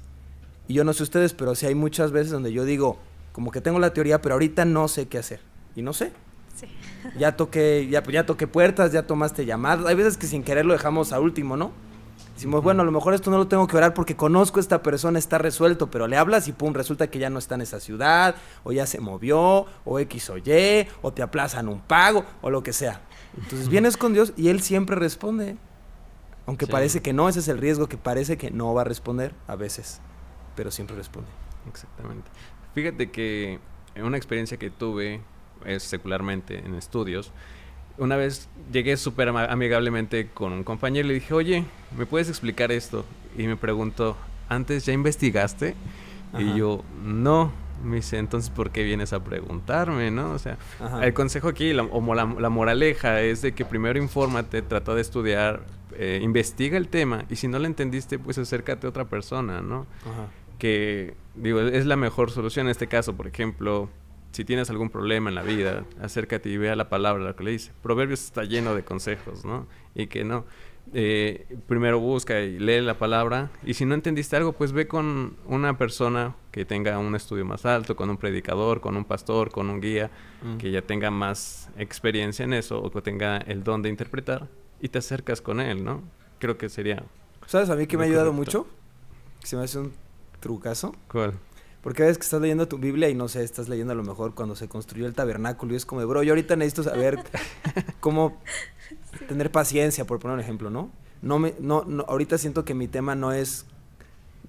Y yo no sé ustedes, pero sí hay muchas veces donde yo digo, como que tengo la teoría, pero ahorita no sé qué hacer. Y no sé. Sí. Ya toqué puertas, ya tomaste llamadas. Hay veces que sin querer lo dejamos a último, ¿no? Decimos, bueno, a lo mejor esto no lo tengo que orar porque conozco a esta persona, está resuelto, pero le hablas y pum, resulta que ya no está en esa ciudad, o ya se movió, o X o Y, o te aplazan un pago, o lo que sea. Entonces vienes con Dios y Él siempre responde. Aunque Sí. parece que no, ese es el riesgo, que parece que no va a responder a veces, pero siempre responde. Exactamente. Fíjate que en una experiencia que tuve secularmente en estudios, una vez llegué súper amigablemente con un compañero y le dije, oye, ¿me puedes explicar esto? Y me preguntó, ¿antes ya investigaste? Ajá. Y yo, no. Me dice, entonces, ¿por qué vienes a preguntarme, no? O sea, Ajá. el consejo aquí, la moraleja es de que primero infórmate, trata de estudiar, investiga el tema, y si no lo entendiste, pues acércate a otra persona, ¿no? Ajá. Que, digo, es la mejor solución en este caso. Por ejemplo, si tienes algún problema en la vida, acércate y vea la palabra, lo que le dice. Proverbios está lleno de consejos, ¿no? Y que no. Primero busca y lee la palabra, y si no entendiste algo, pues ve con una persona que tenga un estudio más alto, con un predicador, con un pastor, con un guía, que ya tenga más experiencia en eso, o que tenga el don de interpretar, y te acercas con él, ¿no? Creo que sería... ¿Sabes a mí que me ha Muy ayudado correcto. mucho? Que se me hace un trucazo. ¿Cuál? Porque ves que estás leyendo tu Biblia y no sé, estás leyendo a lo mejor cuando se construyó el tabernáculo y es como de, bro, yo ahorita necesito saber cómo tener paciencia, por poner un ejemplo, ¿no? Ahorita siento que mi tema no es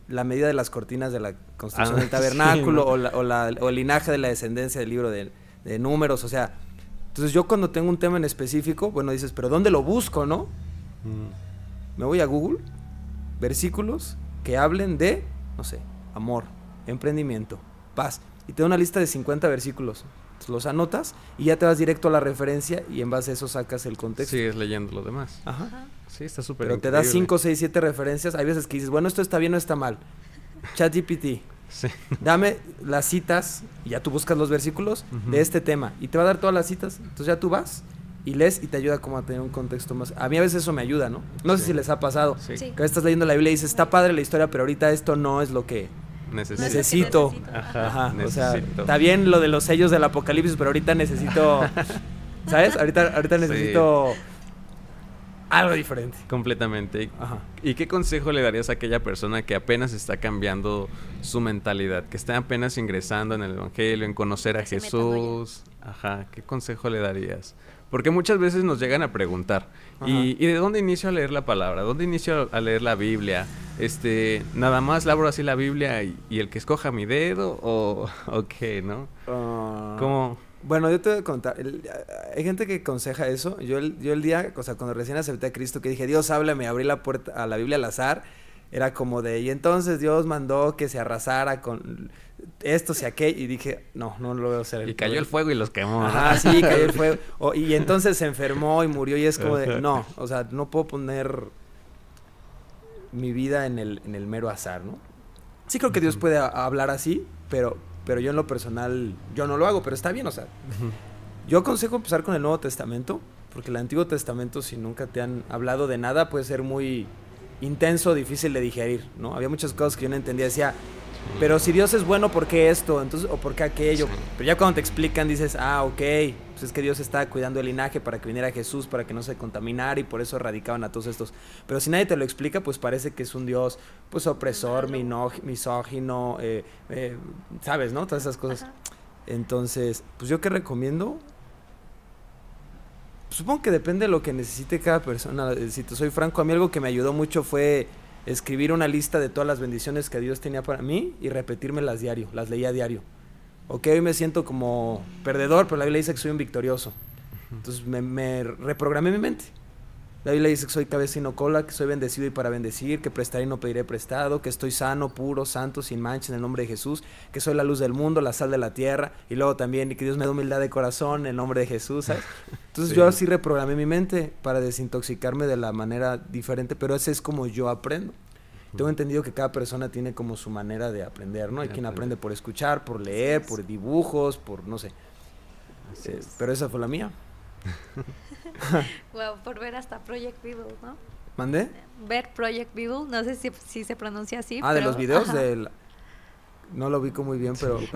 la medida de las cortinas de la construcción del tabernáculo, sí, ¿no? o el linaje de la descendencia del libro de números, o sea, entonces yo cuando tengo un tema en específico, bueno, dices, pero ¿dónde lo busco, no? Me voy a Google, versículos que hablen de, no sé, amor, emprendimiento, paz, y te da una lista de 50 versículos. Entonces los anotas y ya te vas directo a la referencia y en base a eso sacas el contexto. Sigues leyendo lo demás. Ajá. Ajá. Sí, está súper Pero te da 5, 6, 7 referencias. Hay veces que dices, bueno, esto está bien o está mal. ChatGPT, Sí. dame las citas, y ya tú buscas los versículos de este tema y te va a dar todas las citas. Entonces ya tú vas y lees y te ayuda como a tener un contexto más. A mí a veces eso me ayuda, ¿no? No sé Sí. si les ha pasado. Sí. Sí. Que a veces estás leyendo la Biblia y dices, está padre la historia, pero ahorita esto no es lo que necesito. Ajá. Ajá, o sea, necesito. está bien lo de los sellos del apocalipsis, pero ahorita necesito, ¿sabes? Ahorita necesito algo diferente. Completamente. Ajá. ¿Y qué consejo le darías a aquella persona que apenas está cambiando su mentalidad, que está apenas ingresando en el evangelio, en conocer a Que se meta en Jesús? Ajá, ¿qué consejo le darías? Porque muchas veces nos llegan a preguntar, Ajá. ¿y de dónde inicio a leer la palabra? ¿Dónde inicio a leer la Biblia? Nada más abro así la Biblia y el que escoja mi dedo, o qué, ¿no? ¿Cómo? Bueno, yo te voy a contar. Hay gente que aconseja eso. Yo el día, o sea, cuando recién acepté a Cristo, que dije, Dios, háblame, abrí la puerta a la Biblia al azar, era como de, y entonces Dios mandó que se arrasara con esto, y aquello, y dije, no lo voy a hacer. Y cayó el fuego y los quemó. Ajá, sí, cayó el fuego. Y entonces se enfermó y murió, y es como de, no, o sea, no puedo poner mi vida en el mero azar, ¿no? Sí creo que Dios puede hablar así, pero yo en lo personal, yo no lo hago, pero está bien, o sea. Yo aconsejo empezar con el Nuevo Testamento, porque el Antiguo Testamento, si nunca te han hablado de nada, puede ser muy intenso, difícil de digerir, ¿no? Había muchas cosas que yo no entendía, decía, pero si Dios es bueno, ¿por qué esto? Entonces, ¿o por qué aquello? Sí. Pero ya cuando te explican dices, ok, pues es que Dios está cuidando el linaje para que viniera Jesús, para que no se contaminara, y por eso erradicaban a todos estos. Pero si nadie te lo explica, pues parece que es un Dios, pues opresor, misógino, ¿sabes, no? Todas esas cosas. Ajá. Entonces, pues yo qué recomiendo, supongo que depende de lo que necesite cada persona. Si te soy franco, a mí algo que me ayudó mucho fue escribir una lista de todas las bendiciones que Dios tenía para mí y repetírmelas diario, las leía diario. Ok, hoy me siento como perdedor, pero la Biblia dice que soy un victorioso. Entonces me reprogramé mi mente. La Biblia dice que soy cabeza y no cola, que soy bendecido y para bendecir, que prestaré y no pediré prestado, que estoy sano, puro, santo, sin mancha en el nombre de Jesús, que soy la luz del mundo, la sal de la tierra, y luego también y que Dios me dé humildad de corazón en el nombre de Jesús, ¿sabes? Entonces sí. Yo así reprogramé mi mente para desintoxicarme de la manera diferente, pero ese es como yo aprendo. Tengo entendido que cada persona tiene como su manera de aprender, ¿no? Hay quien aprende por escuchar, por leer, por dibujos, por no sé. Pero esa fue la mía. Wow, por ver hasta Project Bible, ¿no? ¿Mandé? Ver Project Bible, no sé si se pronuncia así. Ah, pero, de los videos del... No lo ubico muy bien, pero sí.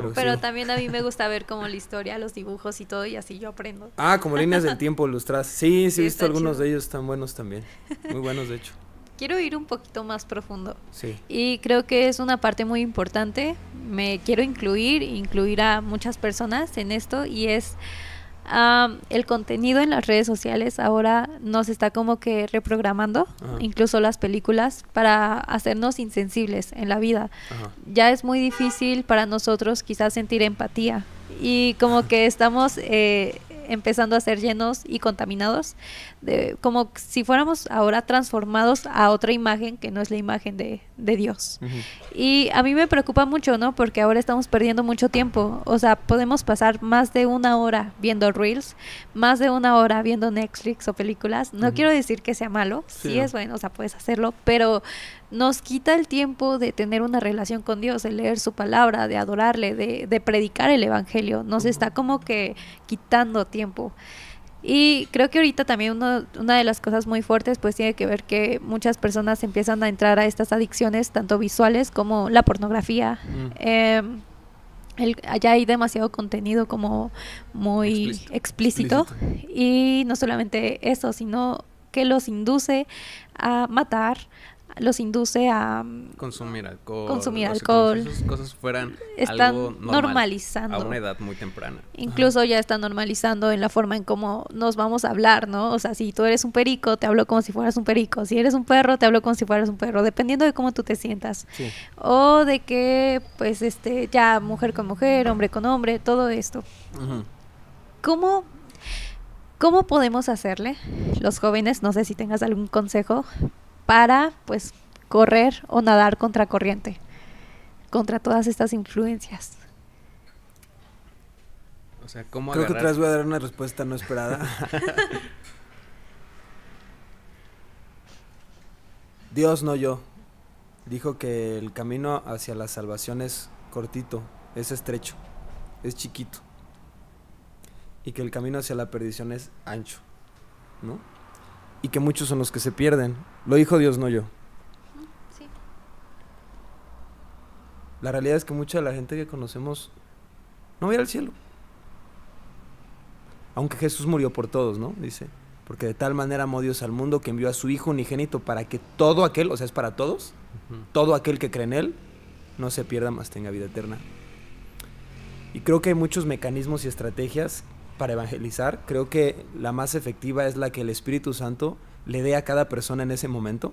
También a mí me gusta ver como la historia, los dibujos y todo, y así yo aprendo. Ah, como líneas del tiempo ilustradas. Sí, he visto algunos chido. De ellos, están buenos también. Muy buenos, de hecho. Quiero ir un poquito más profundo. Sí. Y creo que es una parte muy importante. Me quiero incluir a muchas personas en esto, y es... el contenido en las redes sociales ahora nos está como que reprogramando, incluso las películas, para hacernos insensibles en la vida. Ajá. Ya es muy difícil para nosotros quizás sentir empatía, y como que estamos empezando a ser llenos y contaminados, como si fuéramos ahora transformados a otra imagen que no es la imagen de Dios. Uh-huh. Y a mí me preocupa mucho, ¿no? Porque ahora estamos perdiendo mucho tiempo. O sea, podemos pasar más de 1 hora viendo Reels, más de 1 hora viendo Netflix o películas. No quiero decir que sea malo, sí es bueno, o sea, puedes hacerlo, pero nos quita el tiempo de tener una relación con Dios, de leer su palabra, de adorarle, de predicar el evangelio. Nos está como que quitando tiempo. Y creo que ahorita también una de las cosas muy fuertes pues tiene que ver que muchas personas empiezan a entrar a estas adicciones, tanto visuales como la pornografía. Allá hay demasiado contenido como muy explícito. Y no solamente eso, sino que los induce a matar, los induce a consumir alcohol. Esas cosas fueran están algo normal, normalizando a una edad muy temprana. Incluso ya están normalizando en la forma en cómo nos vamos a hablar, ¿no? O sea, si tú eres un perico, te hablo como si fueras un perico. Si eres un perro, te hablo como si fueras un perro, dependiendo de cómo tú te sientas. Sí. O de que, pues, ya mujer con mujer, hombre con hombre, todo esto. Uh-huh. ¿Cómo podemos hacerle, los jóvenes, no sé si tengas algún consejo, para, pues, correr o nadar contra corriente, contra todas estas influencias? O sea, ¿cómo Creo agarrar? que otra vez voy a dar una respuesta no esperada. Dios, no yo. Dijo que el camino hacia la salvación es cortito, es estrecho, es chiquito. Y que el camino hacia la perdición es ancho, ¿no? Y que muchos son los que se pierden. Lo dijo Dios, no yo. Sí. La realidad es que mucha de la gente que conocemos no va a ir al cielo. Aunque Jesús murió por todos, ¿no? Dice, porque de tal manera amó Dios al mundo que envió a su Hijo unigénito para que todo aquel, o sea, es para todos, todo aquel que cree en Él, no se pierda, mas tenga vida eterna. Y creo que hay muchos mecanismos y estrategias para evangelizar. Creo que la más efectiva es la que el Espíritu Santo le dé a cada persona en ese momento.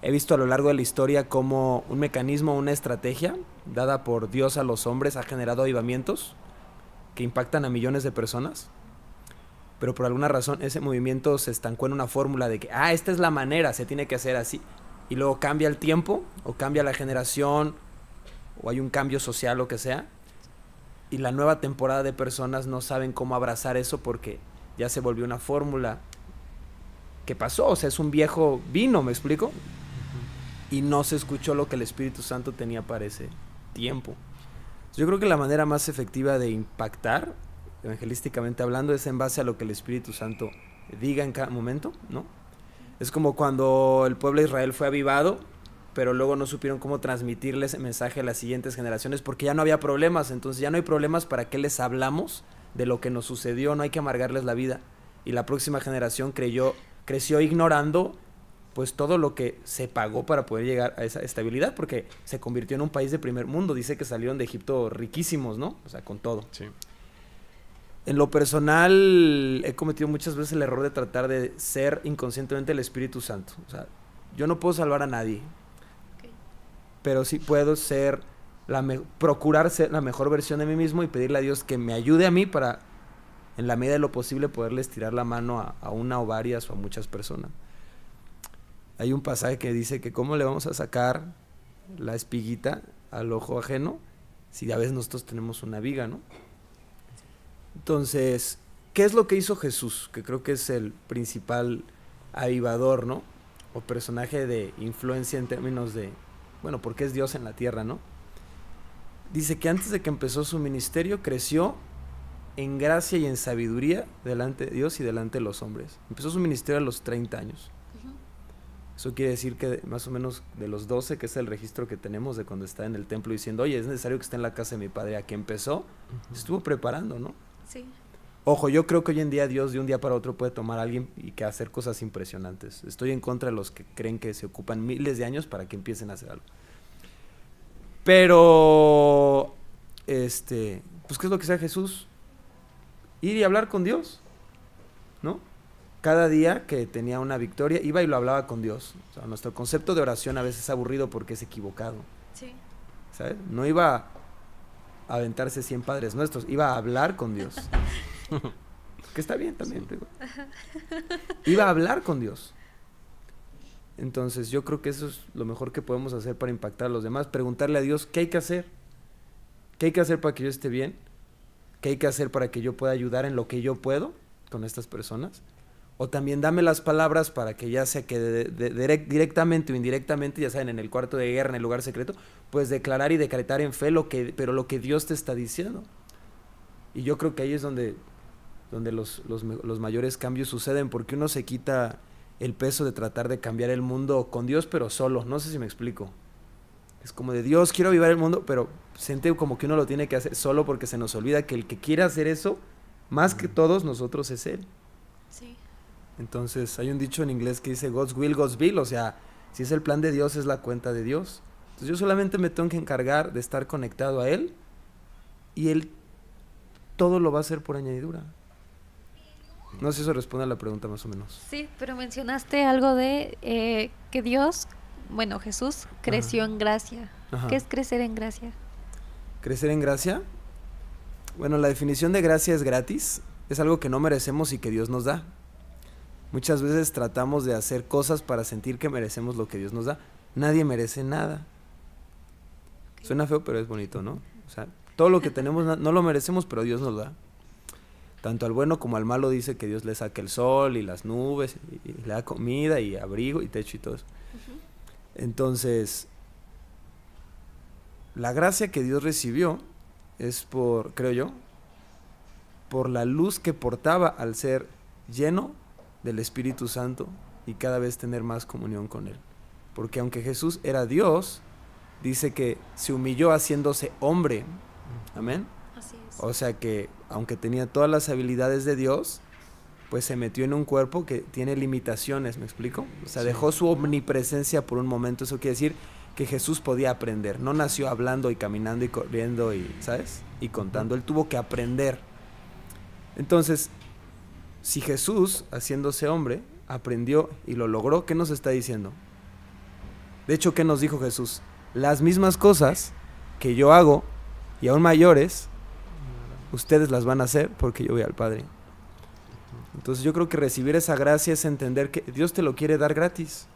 He visto a lo largo de la historia cómo un mecanismo, una estrategia dada por Dios a los hombres ha generado avivamientos que impactan a millones de personas, pero por alguna razón ese movimiento se estancó en una fórmula de que, esta es la manera, se tiene que hacer así, y luego cambia el tiempo, o cambia la generación, o hay un cambio social, lo que sea, y la nueva temporada de personas no saben cómo abrazar eso porque ya se volvió una fórmula que pasó, o sea, es un viejo vino, ¿me explico? Y no se escuchó lo que el Espíritu Santo tenía para ese tiempo. Yo creo que la manera más efectiva de impactar, evangelísticamente hablando, es en base a lo que el Espíritu Santo diga en cada momento, ¿no? Es como cuando el pueblo de Israel fue avivado, pero luego no supieron cómo transmitirle ese mensaje a las siguientes generaciones porque ya no había problemas. Entonces ya no hay problemas, ¿para qué les hablamos de lo que nos sucedió? No hay que amargarles la vida. Y la próxima generación creció ignorando pues todo lo que se pagó para poder llegar a esa estabilidad, porque se convirtió en un país de primer mundo. Dice que salieron de Egipto riquísimos, ¿no? O sea, con todo. Sí. En lo personal, he cometido muchas veces el error de tratar de ser inconscientemente el Espíritu Santo. O sea, yo no puedo salvar a nadie, pero sí puedo ser procurar ser la mejor versión de mí mismo y pedirle a Dios que me ayude a mí para, en la medida de lo posible, poderles tirar la mano a una o varias o a muchas personas. Hay un pasaje que dice que cómo le vamos a sacar la espiguita al ojo ajeno si a veces nosotros tenemos una viga, ¿no? Entonces, ¿qué es lo que hizo Jesús? Que creo que es el principal avivador, ¿no? O personaje de influencia en términos de, bueno, porque es Dios en la tierra, ¿no? Dice que antes de que empezó su ministerio, creció en gracia y en sabiduría delante de Dios y delante de los hombres. Empezó su ministerio a los 30 años. Eso quiere decir que más o menos de los 12, que es el registro que tenemos de cuando está en el templo diciendo, oye, es necesario que esté en la casa de mi padre, a que empezó, estuvo preparando, ¿no? Sí. Ojo, yo creo que hoy en día Dios de un día para otro puede tomar a alguien y que hacer cosas impresionantes. Estoy en contra de los que creen que se ocupan miles de años para que empiecen a hacer algo. Pero, pues, ¿qué es lo que sea Jesús? Ir y hablar con Dios, ¿no? Cada día que tenía una victoria, iba y lo hablaba con Dios. O sea, nuestro concepto de oración a veces es aburrido porque es equivocado. Sí. ¿Sabes? No iba a aventarse 100 Padres Nuestros, iba a hablar con Dios. Que está bien también. Sí. Iba a hablar con Dios. Entonces yo creo que eso es lo mejor que podemos hacer para impactar a los demás. Preguntarle a Dios, ¿qué hay que hacer? ¿Qué hay que hacer para que yo esté bien? ¿Qué hay que hacer para que yo pueda ayudar en lo que yo puedo con estas personas? O también dame las palabras para que ya sea que directamente o indirectamente, ya saben, en el cuarto de guerra, en el lugar secreto, pues declarar y decretar en fe lo que Dios te está diciendo. Y yo creo que ahí es donde los mayores cambios suceden, porque uno se quita el peso de tratar de cambiar el mundo con Dios, pero solo. No sé si me explico. Es como de Dios, quiero avivar el mundo, pero siente como que uno lo tiene que hacer solo, porque se nos olvida que el que quiere hacer eso, más que todos nosotros, es Él. Sí. Entonces hay un dicho en inglés que dice God's will, God's bill, o sea, si es el plan de Dios, es la cuenta de Dios. Entonces yo solamente me tengo que encargar de estar conectado a Él, y Él todo lo va a hacer por añadidura. No sé si eso responde a la pregunta más o menos. Sí, pero mencionaste algo de que Dios, bueno, Jesús creció en gracia. Ajá. ¿Qué es crecer en gracia? ¿Crecer en gracia? Bueno, la definición de gracia es gratis, es algo que no merecemos y que Dios nos da. Muchas veces tratamos de hacer cosas para sentir que merecemos lo que Dios nos da. Nadie merece nada. Okay. Suena feo, pero es bonito, ¿no? O sea, todo lo que tenemos no lo merecemos, pero Dios nos da. Tanto al bueno como al malo dice que Dios le saca el sol y las nubes, y le da comida y abrigo y techo y todo eso. Entonces, la gracia que Dios recibió es creo yo, por la luz que portaba al ser lleno del Espíritu Santo y cada vez tener más comunión con Él. Porque aunque Jesús era Dios, dice que se humilló haciéndose hombre. Amén. Así es. O sea que aunque tenía todas las habilidades de Dios, pues se metió en un cuerpo que tiene limitaciones, ¿me explico? O sea, dejó su omnipresencia por un momento. Eso quiere decir que Jesús podía aprender. No nació hablando y caminando y corriendo y, ¿sabes? Y contando. Él tuvo que aprender. Entonces, si Jesús, haciéndose hombre, aprendió y lo logró, ¿qué nos está diciendo? De hecho, ¿qué nos dijo Jesús? Las mismas cosas que yo hago, y aún mayores, ustedes las van a hacer porque yo voy al Padre. Entonces yo creo que recibir esa gracia es entender que Dios te lo quiere dar gratis,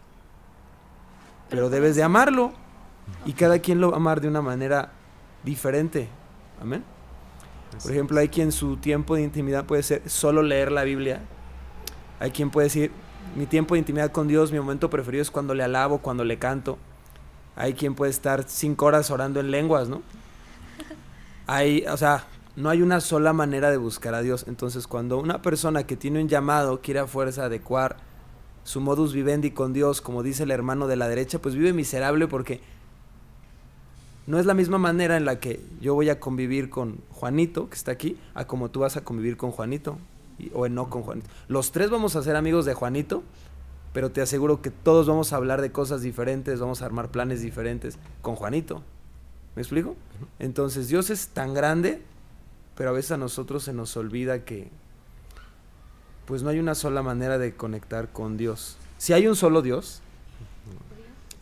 pero debes de amarlo, y cada quien lo va a amar de una manera diferente. Amén. Por ejemplo, hay quien su tiempo de intimidad puede ser solo leer la Biblia. Hay quien puede decir, mi tiempo de intimidad con Dios, mi momento preferido es cuando le alabo, cuando le canto. Hay quien puede estar 5 horas orando en lenguas, ¿no? O sea, no hay una sola manera de buscar a Dios. Entonces, cuando una persona que tiene un llamado quiere a fuerza adecuar su modus vivendi con Dios, como dice el hermano de la derecha, pues vive miserable, porque no es la misma manera en la que yo voy a convivir con Juanito, que está aquí, a como tú vas a convivir con Juanito, o no con Juanito. Los tres vamos a ser amigos de Juanito, pero te aseguro que todos vamos a hablar de cosas diferentes, vamos a armar planes diferentes con Juanito. ¿Me explico? Entonces Dios es tan grande, pero a veces a nosotros se nos olvida que pues no hay una sola manera de conectar con Dios. Sí hay un solo Dios,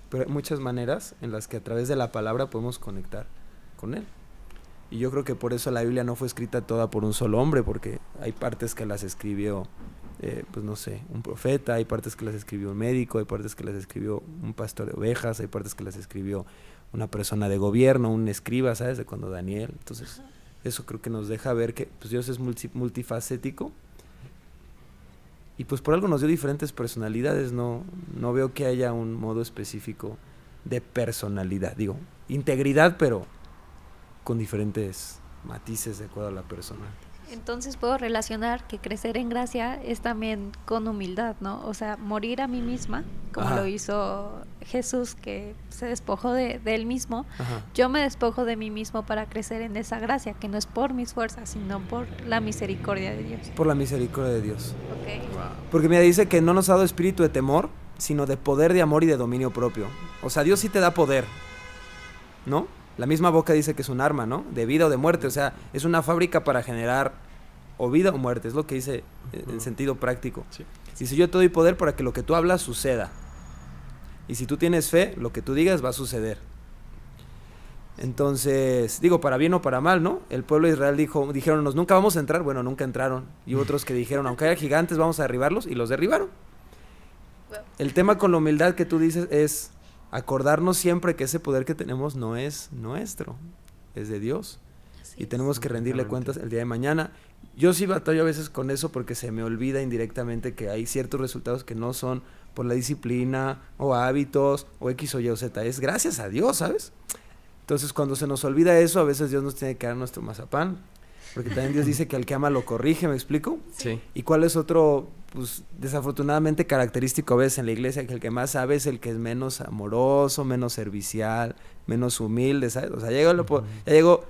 pero hay muchas maneras en las que a través de la palabra podemos conectar con Él. Y yo creo que por eso la Biblia no fue escrita toda por un solo hombre, porque hay partes que las escribió, pues no sé, un profeta, hay partes que las escribió un médico, hay partes que las escribió un pastor de ovejas, hay partes que las escribió una persona de gobierno, un escriba, ¿sabes? De cuando Daniel. Entonces, eso creo que nos deja ver que pues, Dios es multifacético. Y pues por algo nos dio diferentes personalidades, no veo que haya un modo específico de personalidad. Digo, integridad, pero con diferentes matices de acuerdo a la persona. Entonces puedo relacionar que crecer en gracia es también con humildad, ¿no? O sea, morir a mí misma, como lo hizo Jesús, que se despojó de él mismo. Ajá. Yo me despojo de mí mismo para crecer en esa gracia, que no es por mis fuerzas, sino por la misericordia de Dios. Por la misericordia de Dios. Okay. Wow. Porque mira, dice que no nos ha dado espíritu de temor, sino de poder, de amor y de dominio propio. O sea, Dios sí te da poder, ¿no? La misma boca dice que es un arma, ¿no? De vida o de muerte, o sea, es una fábrica para generar o vida o muerte, es lo que dice en sentido práctico. Sí. Dice, yo te doy poder para que lo que tú hablas suceda. Y si tú tienes fe, lo que tú digas va a suceder. Entonces, digo, para bien o para mal, ¿no? El pueblo de Israel dijeron, nunca vamos a entrar, bueno, nunca entraron. Y otros que dijeron, aunque haya gigantes, vamos a derribarlos, y los derribaron. El tema con la humildad que tú dices es acordarnos siempre que ese poder que tenemos no es nuestro, es de Dios. Y tenemos que rendirle cuentas el día de mañana. Yo sí batallo a veces con eso porque se me olvida indirectamente que hay ciertos resultados que no son por la disciplina o hábitos o X o Y o Z, es gracias a Dios, ¿sabes? Entonces cuando se nos olvida eso, a veces Dios nos tiene que dar nuestro mazapán, porque también Dios dice que al que ama lo corrige, ¿me explico? Sí. ¿Y cuál es otro, pues desafortunadamente característico a veces en la iglesia? Que el que más sabe es el que es menos amoroso, menos servicial, menos humilde, ¿sabes? O sea, ya llegó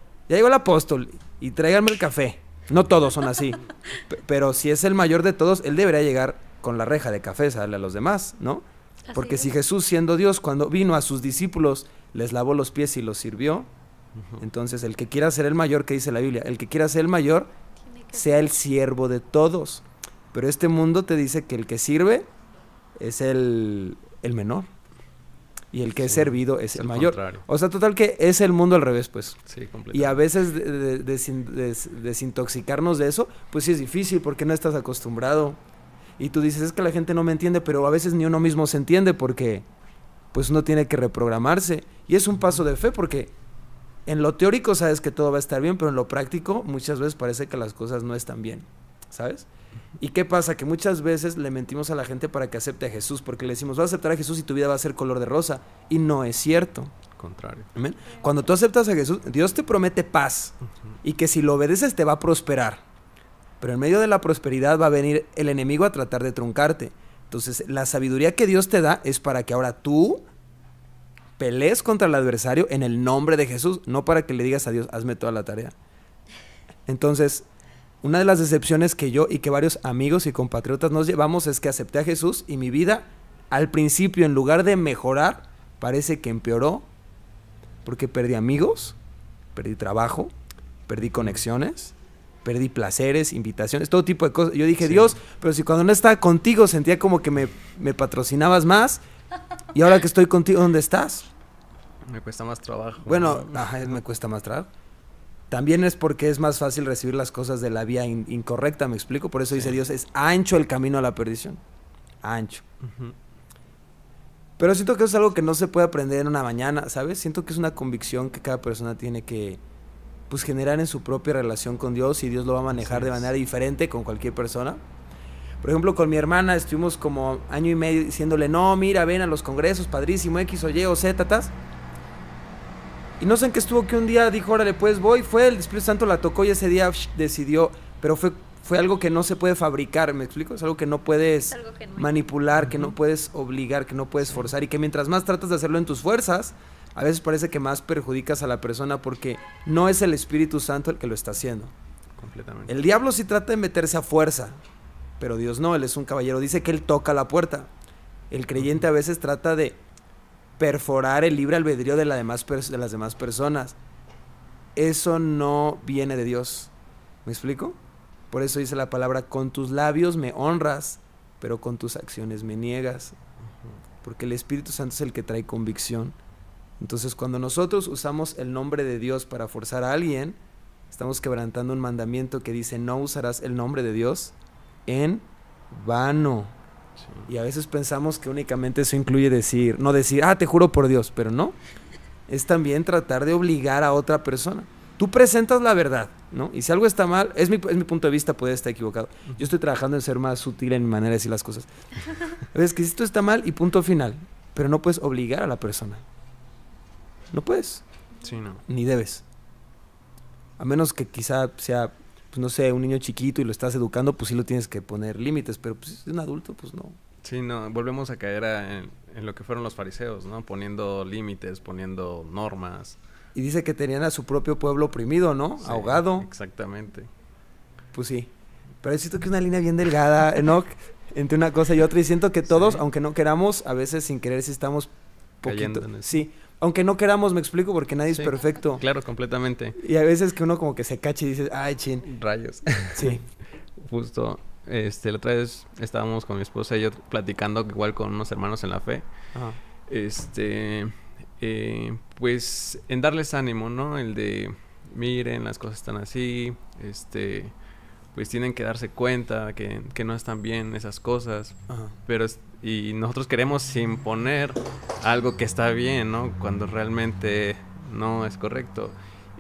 el apóstol y tráiganme el café. No todos son así, pero si es el mayor de todos, él debería llegar con la reja de café a darle a los demás, ¿no? Porque si Jesús, siendo Dios, cuando vino a sus discípulos, les lavó los pies y los sirvió, entonces el que quiera ser el mayor, que dice la Biblia, el que quiera ser el mayor, sea el siervo de todos. Pero este mundo te dice que el que sirve es el menor. Y el que es servido es el mayor. Contrario. O sea, total que es el mundo al revés, pues. Sí, completamente. Y a veces desintoxicarnos de eso, pues sí es difícil porque no estás acostumbrado. Y tú dices, es que la gente no me entiende, pero a veces ni uno mismo se entiende porque pues uno tiene que reprogramarse. Y es un paso de fe porque en lo teórico sabes que todo va a estar bien, pero en lo práctico muchas veces parece que las cosas no están bien, ¿sabes? ¿Y qué pasa? Que muchas veces le mentimos a la gente para que acepte a Jesús, porque le decimos, vas a aceptar a Jesús y tu vida va a ser color de rosa, y no es cierto. Contrario. ¿Amén? Cuando tú aceptas a Jesús, Dios te promete paz, y que si lo obedeces te va a prosperar, pero en medio de la prosperidad va a venir el enemigo a tratar de truncarte. Entonces, la sabiduría que Dios te da es para que ahora tú pelees contra el adversario en el nombre de Jesús, no para que le digas a Dios, hazme toda la tarea. Entonces, una de las decepciones que yo y que varios amigos y compatriotas nos llevamos es que acepté a Jesús y mi vida, al principio, en lugar de mejorar, parece que empeoró, porque perdí amigos, perdí trabajo, perdí conexiones, perdí placeres, invitaciones, todo tipo de cosas. Yo dije, sí, Dios, pero si cuando no estaba contigo sentía como que me patrocinabas más, y ahora que estoy contigo, ¿dónde estás? Me cuesta más trabajo. Bueno, me cuesta más trabajo. también es porque es más fácil recibir las cosas de la vía incorrecta, ¿me explico? Por eso dice Dios, es ancho el camino a la perdición. Ancho. Pero siento que es algo que no se puede aprender en una mañana, ¿sabes? Siento que es una convicción que cada persona tiene que, pues, generar en su propia relación con Dios, y Dios lo va a manejar de manera diferente con cualquier persona. Por ejemplo, con mi hermana estuvimos como año y medio diciéndole, no, mira, ven a los congresos, padrísimo, X o Y o Z, tatas. Y no sé en qué estuvo, que un día dijo, órale, pues voy, fue, el Espíritu Santo la tocó y ese día decidió, pero fue algo que no se puede fabricar, ¿me explico? Es algo que no puedes manipular, que no puedes obligar, que no puedes forzar, y que mientras más tratas de hacerlo en tus fuerzas, a veces parece que más perjudicas a la persona, porque no es el Espíritu Santo el que lo está haciendo. Completamente. El diablo sí trata de meterse a fuerza, pero Dios no, Él es un caballero, dice que Él toca la puerta. El creyente a veces trata de perforar el libre albedrío de las demás personas. Eso no viene de Dios. ¿Me explico? Por eso dice la palabra, con tus labios me honras, pero con tus acciones me niegas. Porque el Espíritu Santo es el que trae convicción. Entonces, cuando nosotros usamos el nombre de Dios para forzar a alguien, estamos quebrantando un mandamiento que dice, no usarás el nombre de Dios en vano. Sí. Y a veces pensamos que únicamente eso incluye no decir, te juro por Dios, pero no. Es también tratar de obligar a otra persona. Tú presentas la verdad, ¿no? Y si algo está mal, es mi punto de vista, puede estar equivocado. Yo estoy trabajando en ser más sutil en mi manera de decir las cosas. Es que si esto está mal y punto final, pero no puedes obligar a la persona. No puedes. Sí, no. Ni debes. A menos que quizá sea, pues no sé, un niño chiquito y lo estás educando, pues sí lo tienes que poner límites, pero pues si es un adulto, pues no. Sí, no, volvemos a caer en lo que fueron los fariseos, ¿no? Poniendo límites, poniendo normas. Y dice que tenían a su propio pueblo oprimido, ¿no? Sí, ahogado. Exactamente. Pues sí. Pero siento que es una línea bien delgada, ¿no? Entre una cosa y otra. Y siento que todos, aunque no queramos, a veces sin querer sí estamos poquito. Sí. Aunque no queramos, me explico, porque nadie es perfecto. Claro, completamente. Y a veces que uno como que se cacha y dice, ay, chin. Rayos. Sí. Justo, la otra vez estábamos con mi esposa y yo platicando igual con unos hermanos en la fe. Ajá. Pues en darles ánimo, ¿no? El de, miren, las cosas están así, pues tienen que darse cuenta que no están bien esas cosas. Ajá. Pero y nosotros queremos imponer algo que está bien, ¿no? Cuando realmente no es correcto.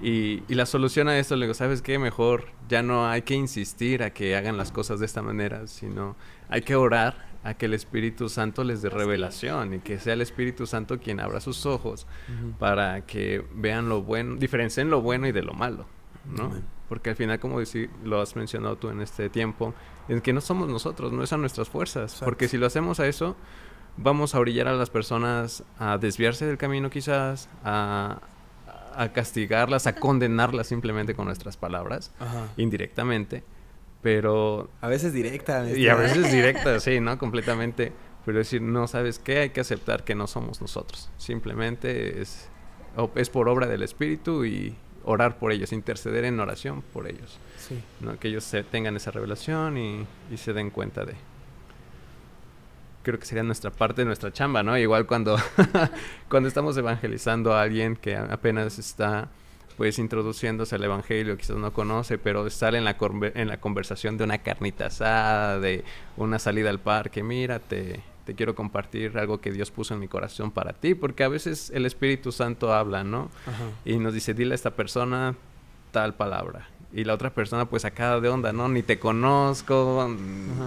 Y la solución a esto, le digo, ¿sabes qué? Mejor ya no hay que insistir a que hagan las cosas de esta manera, sino hay que orar a que el Espíritu Santo les dé revelación y que sea el Espíritu Santo quien abra sus ojos para que vean lo bueno, diferencien lo bueno y de lo malo, ¿no? Porque al final, como lo has mencionado tú en este tiempo, es que no somos nosotros, no son nuestras fuerzas. Exacto. Porque si lo hacemos a eso, vamos a orillar a las personas a desviarse del camino quizás, a castigarlas, a condenarlas simplemente con nuestras palabras, indirectamente. Pero a veces directa. Y a veces directa, sí, ¿no? Completamente. Pero decir, no, ¿sabes qué? Hay que aceptar que no somos nosotros. Simplemente es por obra del Espíritu y orar por ellos, interceder en oración por ellos. Sí. ¿No? Que ellos tengan esa revelación y se den cuenta de... Creo que sería nuestra parte, nuestra chamba, ¿no? Igual cuando estamos evangelizando a alguien que apenas está... pues introduciéndose al evangelio, quizás no conoce, pero sale en la conversación de una carnita asada, de una salida al parque, mira, te quiero compartir algo que Dios puso en mi corazón para ti, porque a veces el Espíritu Santo habla, ¿no? Y nos dice, dile a esta persona tal palabra, y la otra persona pues sacada de onda, ¿no? Ni te conozco,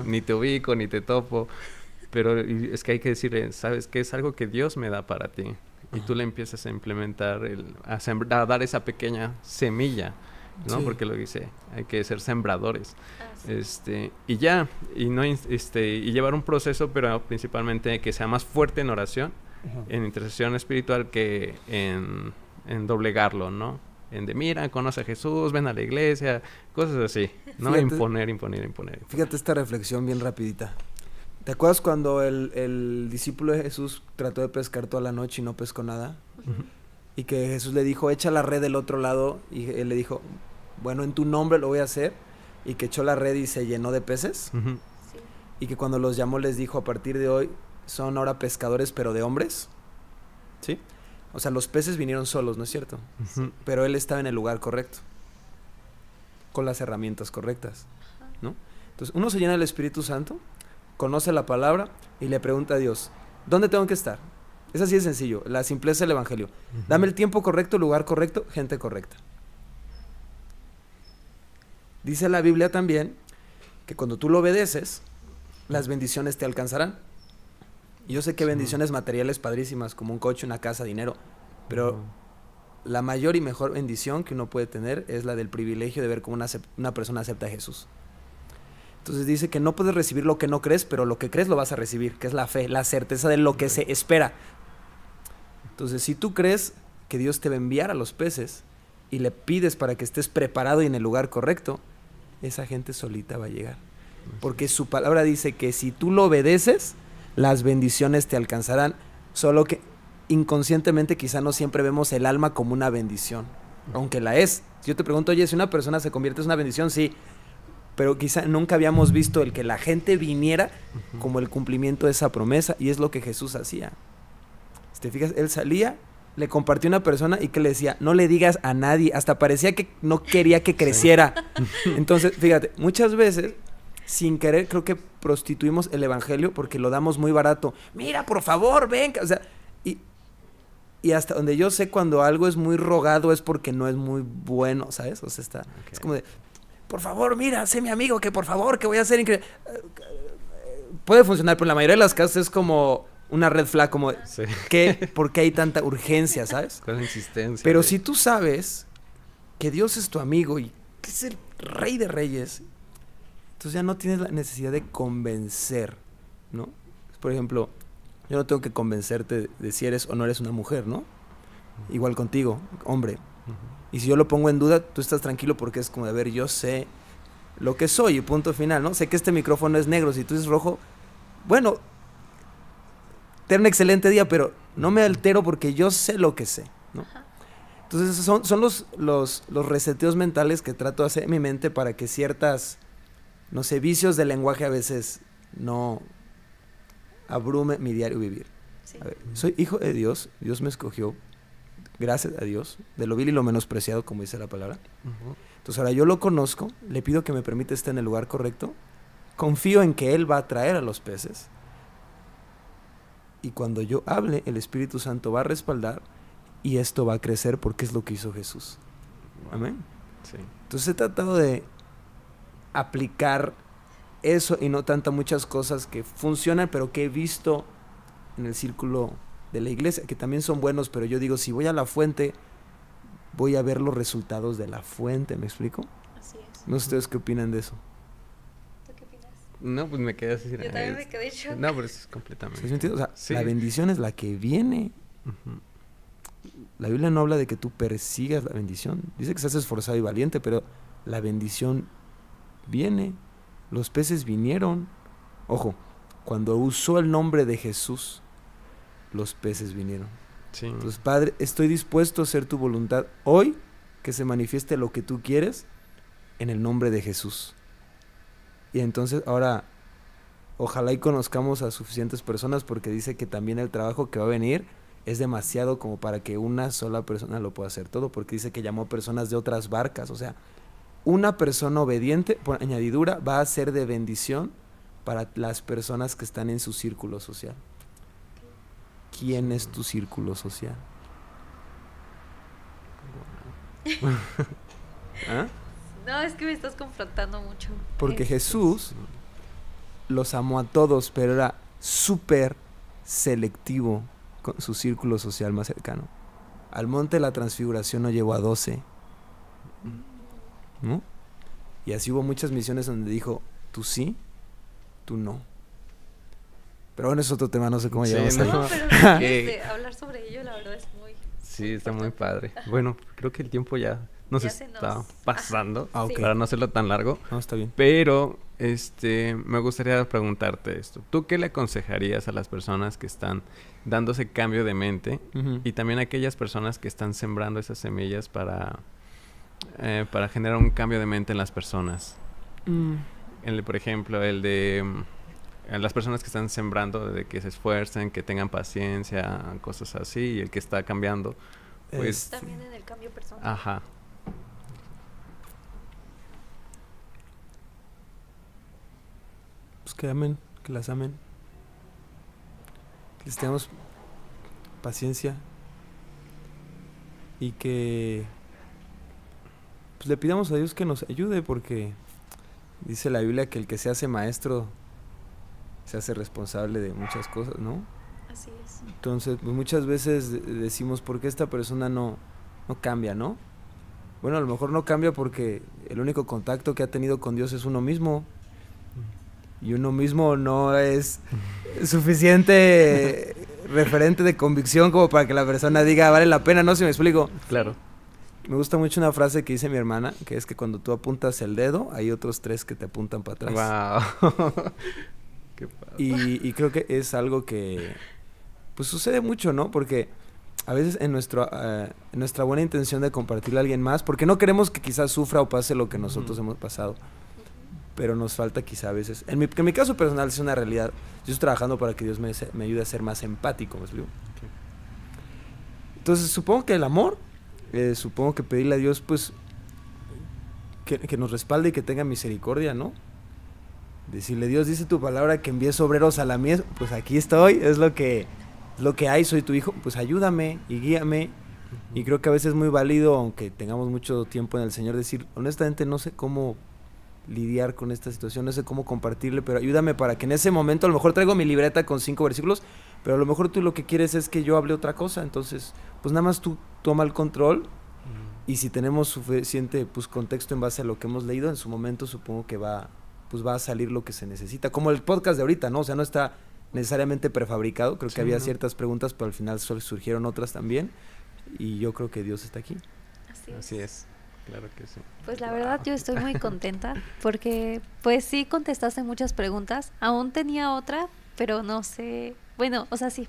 ni te ubico, ni te topo, pero es que hay que decirle, ¿sabes qué? Es algo que Dios me da para ti. Y tú le empiezas a implementar, a dar esa pequeña semilla, ¿no? Sí. Porque lo dice, hay que ser sembradores. Sí. Y llevar un proceso, pero principalmente que sea más fuerte en oración, en intercesión espiritual, que en doblegarlo, ¿no? Mira, conoce a Jesús, ven a la iglesia, cosas así, ¿no? Fíjate, imponer. Fíjate esta reflexión bien rapidita. ¿Te acuerdas cuando el discípulo de Jesús trató de pescar toda la noche y no pescó nada? Y que Jesús le dijo, echa la red del otro lado, y él le dijo, bueno, en tu nombre lo voy a hacer, y que echó la red y se llenó de peces. Sí. Y que cuando los llamó les dijo, a partir de hoy son ahora pescadores, pero de hombres. ¿Sí? O sea, los peces vinieron solos, ¿no es cierto? Pero él estaba en el lugar correcto. con las herramientas correctas, ¿no? Entonces, uno se llena del Espíritu Santo, conoce la palabra y le pregunta a Dios, ¿dónde tengo que estar? Es así de sencillo, la simpleza del Evangelio. Dame el tiempo correcto, el lugar correcto, gente correcta. Dice la Biblia también que cuando tú lo obedeces, las bendiciones te alcanzarán. Yo sé que bendiciones materiales padrísimas, como un coche, una casa, dinero, pero la mayor y mejor bendición que uno puede tener es la del privilegio de ver cómo una persona acepta a Jesús. Entonces dice que no puedes recibir lo que no crees, pero lo que crees lo vas a recibir, que es la fe, la certeza de lo que se espera. Entonces, si tú crees que Dios te va a enviar a los peces y le pides para que estés preparado y en el lugar correcto, esa gente solita va a llegar. Porque su palabra dice que si tú lo obedeces, las bendiciones te alcanzarán. Solo que inconscientemente quizá no siempre vemos el alma como una bendición, aunque la es. Si yo te pregunto, oye, si una persona se convierte es una bendición, sí, pero quizá nunca habíamos visto el que la gente viniera como el cumplimiento de esa promesa, y es lo que Jesús hacía. Si te fijas, él salía, le compartió a una persona y que le decía, no le digas a nadie, hasta parecía que no quería que creciera. Sí. Entonces, fíjate, muchas veces, sin querer, creo que prostituimos el evangelio porque lo damos muy barato. Mira, por favor, ven. O sea, y hasta donde yo sé cuando algo es muy rogado es porque no es muy bueno, ¿sabes? O sea, es como de, por favor, mira, sé mi amigo, que por favor, que voy a hacer increíble. Puede funcionar, pero en la mayoría de las casos es como una red flag, como ¿por qué hay tanta urgencia, sabes? Con la insistencia. Pero si tú sabes que Dios es tu amigo y que es el Rey de Reyes, entonces ya no tienes la necesidad de convencer, ¿no? Por ejemplo, yo no tengo que convencerte de si eres o no eres una mujer, ¿no? Igual contigo, hombre. Y si yo lo pongo en duda, tú estás tranquilo porque es como de, a ver, yo sé lo que soy y punto final, ¿no? Sé que este micrófono es negro, si tú dices rojo, bueno, ten un excelente día, pero no me altero porque yo sé lo que sé, ¿no? Entonces son los reseteos mentales que trato de hacer en mi mente para que ciertas, no sé, vicios del lenguaje a veces no abrume mi diario vivir. Sí. A ver, soy hijo de Dios, Dios me escogió, gracias a Dios, de lo vil y lo menospreciado, como dice la palabra. Entonces ahora yo lo conozco, le pido que me permita estar en el lugar correcto, confío en que Él va a traer a los peces, y cuando yo hable, el Espíritu Santo va a respaldar, y esto va a crecer porque es lo que hizo Jesús. Amén. Sí. Entonces he tratado de aplicar eso y no tanto muchas cosas que funcionan, pero que he visto en el círculo de la iglesia, que también son buenos, pero yo digo, si voy a la fuente, voy a ver los resultados de la fuente, ¿me explico? Así es. No sé ustedes qué opinan de eso. ¿Tú qué opinas? No, pues me quedé así. Yo también me quedé shock. No, pero es completamente. ¿Sí me entiendes? O sea, sí. La bendición es la que viene. La Biblia no habla de que tú persigas la bendición. Dice que seas esforzado y valiente, pero la bendición viene. Los peces vinieron. Ojo, cuando usó el nombre de Jesús, los peces vinieron. Sí. Entonces, Padre, estoy dispuesto a hacer tu voluntad hoy, que se manifieste lo que tú quieres en el nombre de Jesús. Y entonces ahora, ojalá y conozcamos a suficientes personas, porque dice que también el trabajo que va a venir es demasiado como para que una sola persona lo pueda hacer todo, porque dice que llamó personas de otras barcas. O sea, una persona obediente, por añadidura, va a ser de bendición para las personas que están en su círculo social. ¿Quién es tu círculo social? ¿Ah? No, es que me estás confrontando mucho. Porque Jesús los amó a todos, pero era súper selectivo con su círculo social más cercano. Al monte de la transfiguración no llevó a 12, ¿no? Y así hubo muchas misiones donde dijo, tú sí, tú no. Pero bueno, es otro tema, no sé cómo llegamos ahí. No, pero hablar sobre ello, la verdad es muy... Sí, está muy padre. Bueno, creo que el tiempo ya nos está pasando, para no hacerlo tan largo. No, está bien. Pero, me gustaría preguntarte esto. ¿Tú qué le aconsejarías a las personas que están dando ese cambio de mente y también a aquellas personas que están sembrando esas semillas para generar un cambio de mente en las personas? Por ejemplo, las personas que están sembrando, de que se esfuercen, que tengan paciencia, cosas así, y el que está cambiando, pues... También en el cambio personal. Ajá. que amen, que las amen, que les tengamos paciencia y que pues, le pidamos a Dios que nos ayude, porque dice la Biblia que el que se hace maestro se hace responsable de muchas cosas, ¿no? Así es. Entonces, pues, muchas veces decimos, ¿por qué esta persona no cambia, no? Bueno, a lo mejor no cambia porque el único contacto que ha tenido con Dios es uno mismo. Y uno mismo no es suficiente referente de convicción como para que la persona diga, vale la pena, ¿no? Si me explico. Claro. Me gusta mucho una frase que dice mi hermana, que es que cuando tú apuntas el dedo, hay otros 3 que te apuntan para atrás. Wow. Qué padre. Y creo que es algo que pues sucede mucho, ¿no? Porque a veces en nuestra buena intención de compartirle a alguien más, porque no queremos que quizás sufra o pase lo que nosotros hemos pasado, pero nos falta quizá a veces, en mi caso personal es una realidad, yo estoy trabajando para que Dios me ayude a ser más empático, ¿me explico? Okay. Entonces supongo que el amor, supongo que pedirle a Dios pues que nos respalde y que tenga misericordia, ¿no? Decirle, Dios, dice tu palabra que envíes obreros a la mies, pues aquí estoy, es lo que hay, soy tu hijo, pues ayúdame y guíame. Y creo que a veces es muy válido, aunque tengamos mucho tiempo en el Señor, decir, honestamente no sé cómo lidiar con esta situación, no sé cómo compartirle, pero ayúdame para que en ese momento, a lo mejor traigo mi libreta con 5 versículos, pero a lo mejor tú lo que quieres es que yo hable otra cosa, entonces pues nada más tú toma el control. Y si tenemos suficiente pues contexto en base a lo que hemos leído, en su momento supongo que va a salir lo que se necesita, como el podcast de ahorita, ¿no? O sea, no está necesariamente prefabricado, creo que había ciertas preguntas, pero al final surgieron otras también, y yo creo que Dios está aquí. Así es, claro que sí. Pues la verdad yo estoy muy contenta, porque pues sí contestaste muchas preguntas, aún tenía otra, pero no sé, bueno, o sea, sí,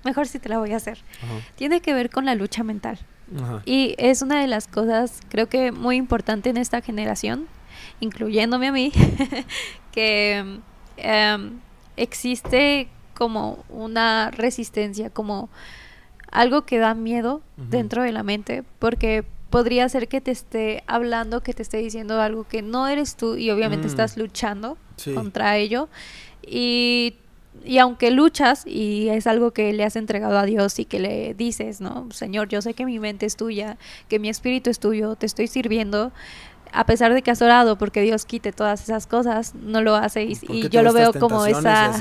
mejor sí te la voy a hacer. Ajá. Tiene que ver con la lucha mental. Ajá. Y es una de las cosas, creo que muy importante en esta generación, incluyéndome a mí, que existe como una resistencia, como algo que da miedo dentro de la mente, porque podría ser que te esté hablando, que te esté diciendo algo que no eres tú, y obviamente estás luchando contra ello, y aunque luchas y es algo que le has entregado a Dios y que le dices, ¿no? Señor, yo sé que mi mente es tuya, que mi espíritu es tuyo, te estoy sirviendo, a pesar de que has orado porque Dios quite todas esas cosas, no lo hace, y yo lo veo como esa...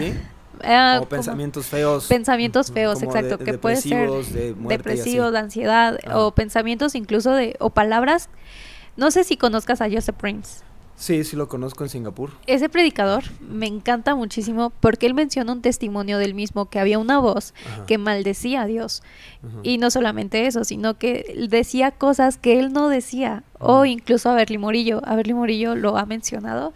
o pensamientos feos. Pensamientos feos, exacto, que puede ser depresivos, de ansiedad, o pensamientos incluso o palabras. No sé si conozcas a Joseph Prince. Sí, sí lo conozco en Singapur. Ese predicador me encanta muchísimo porque él menciona un testimonio del mismo, que había una voz que maldecía a Dios. Y no solamente eso, sino que decía cosas que él no decía. O incluso a Berly Morillo lo ha mencionado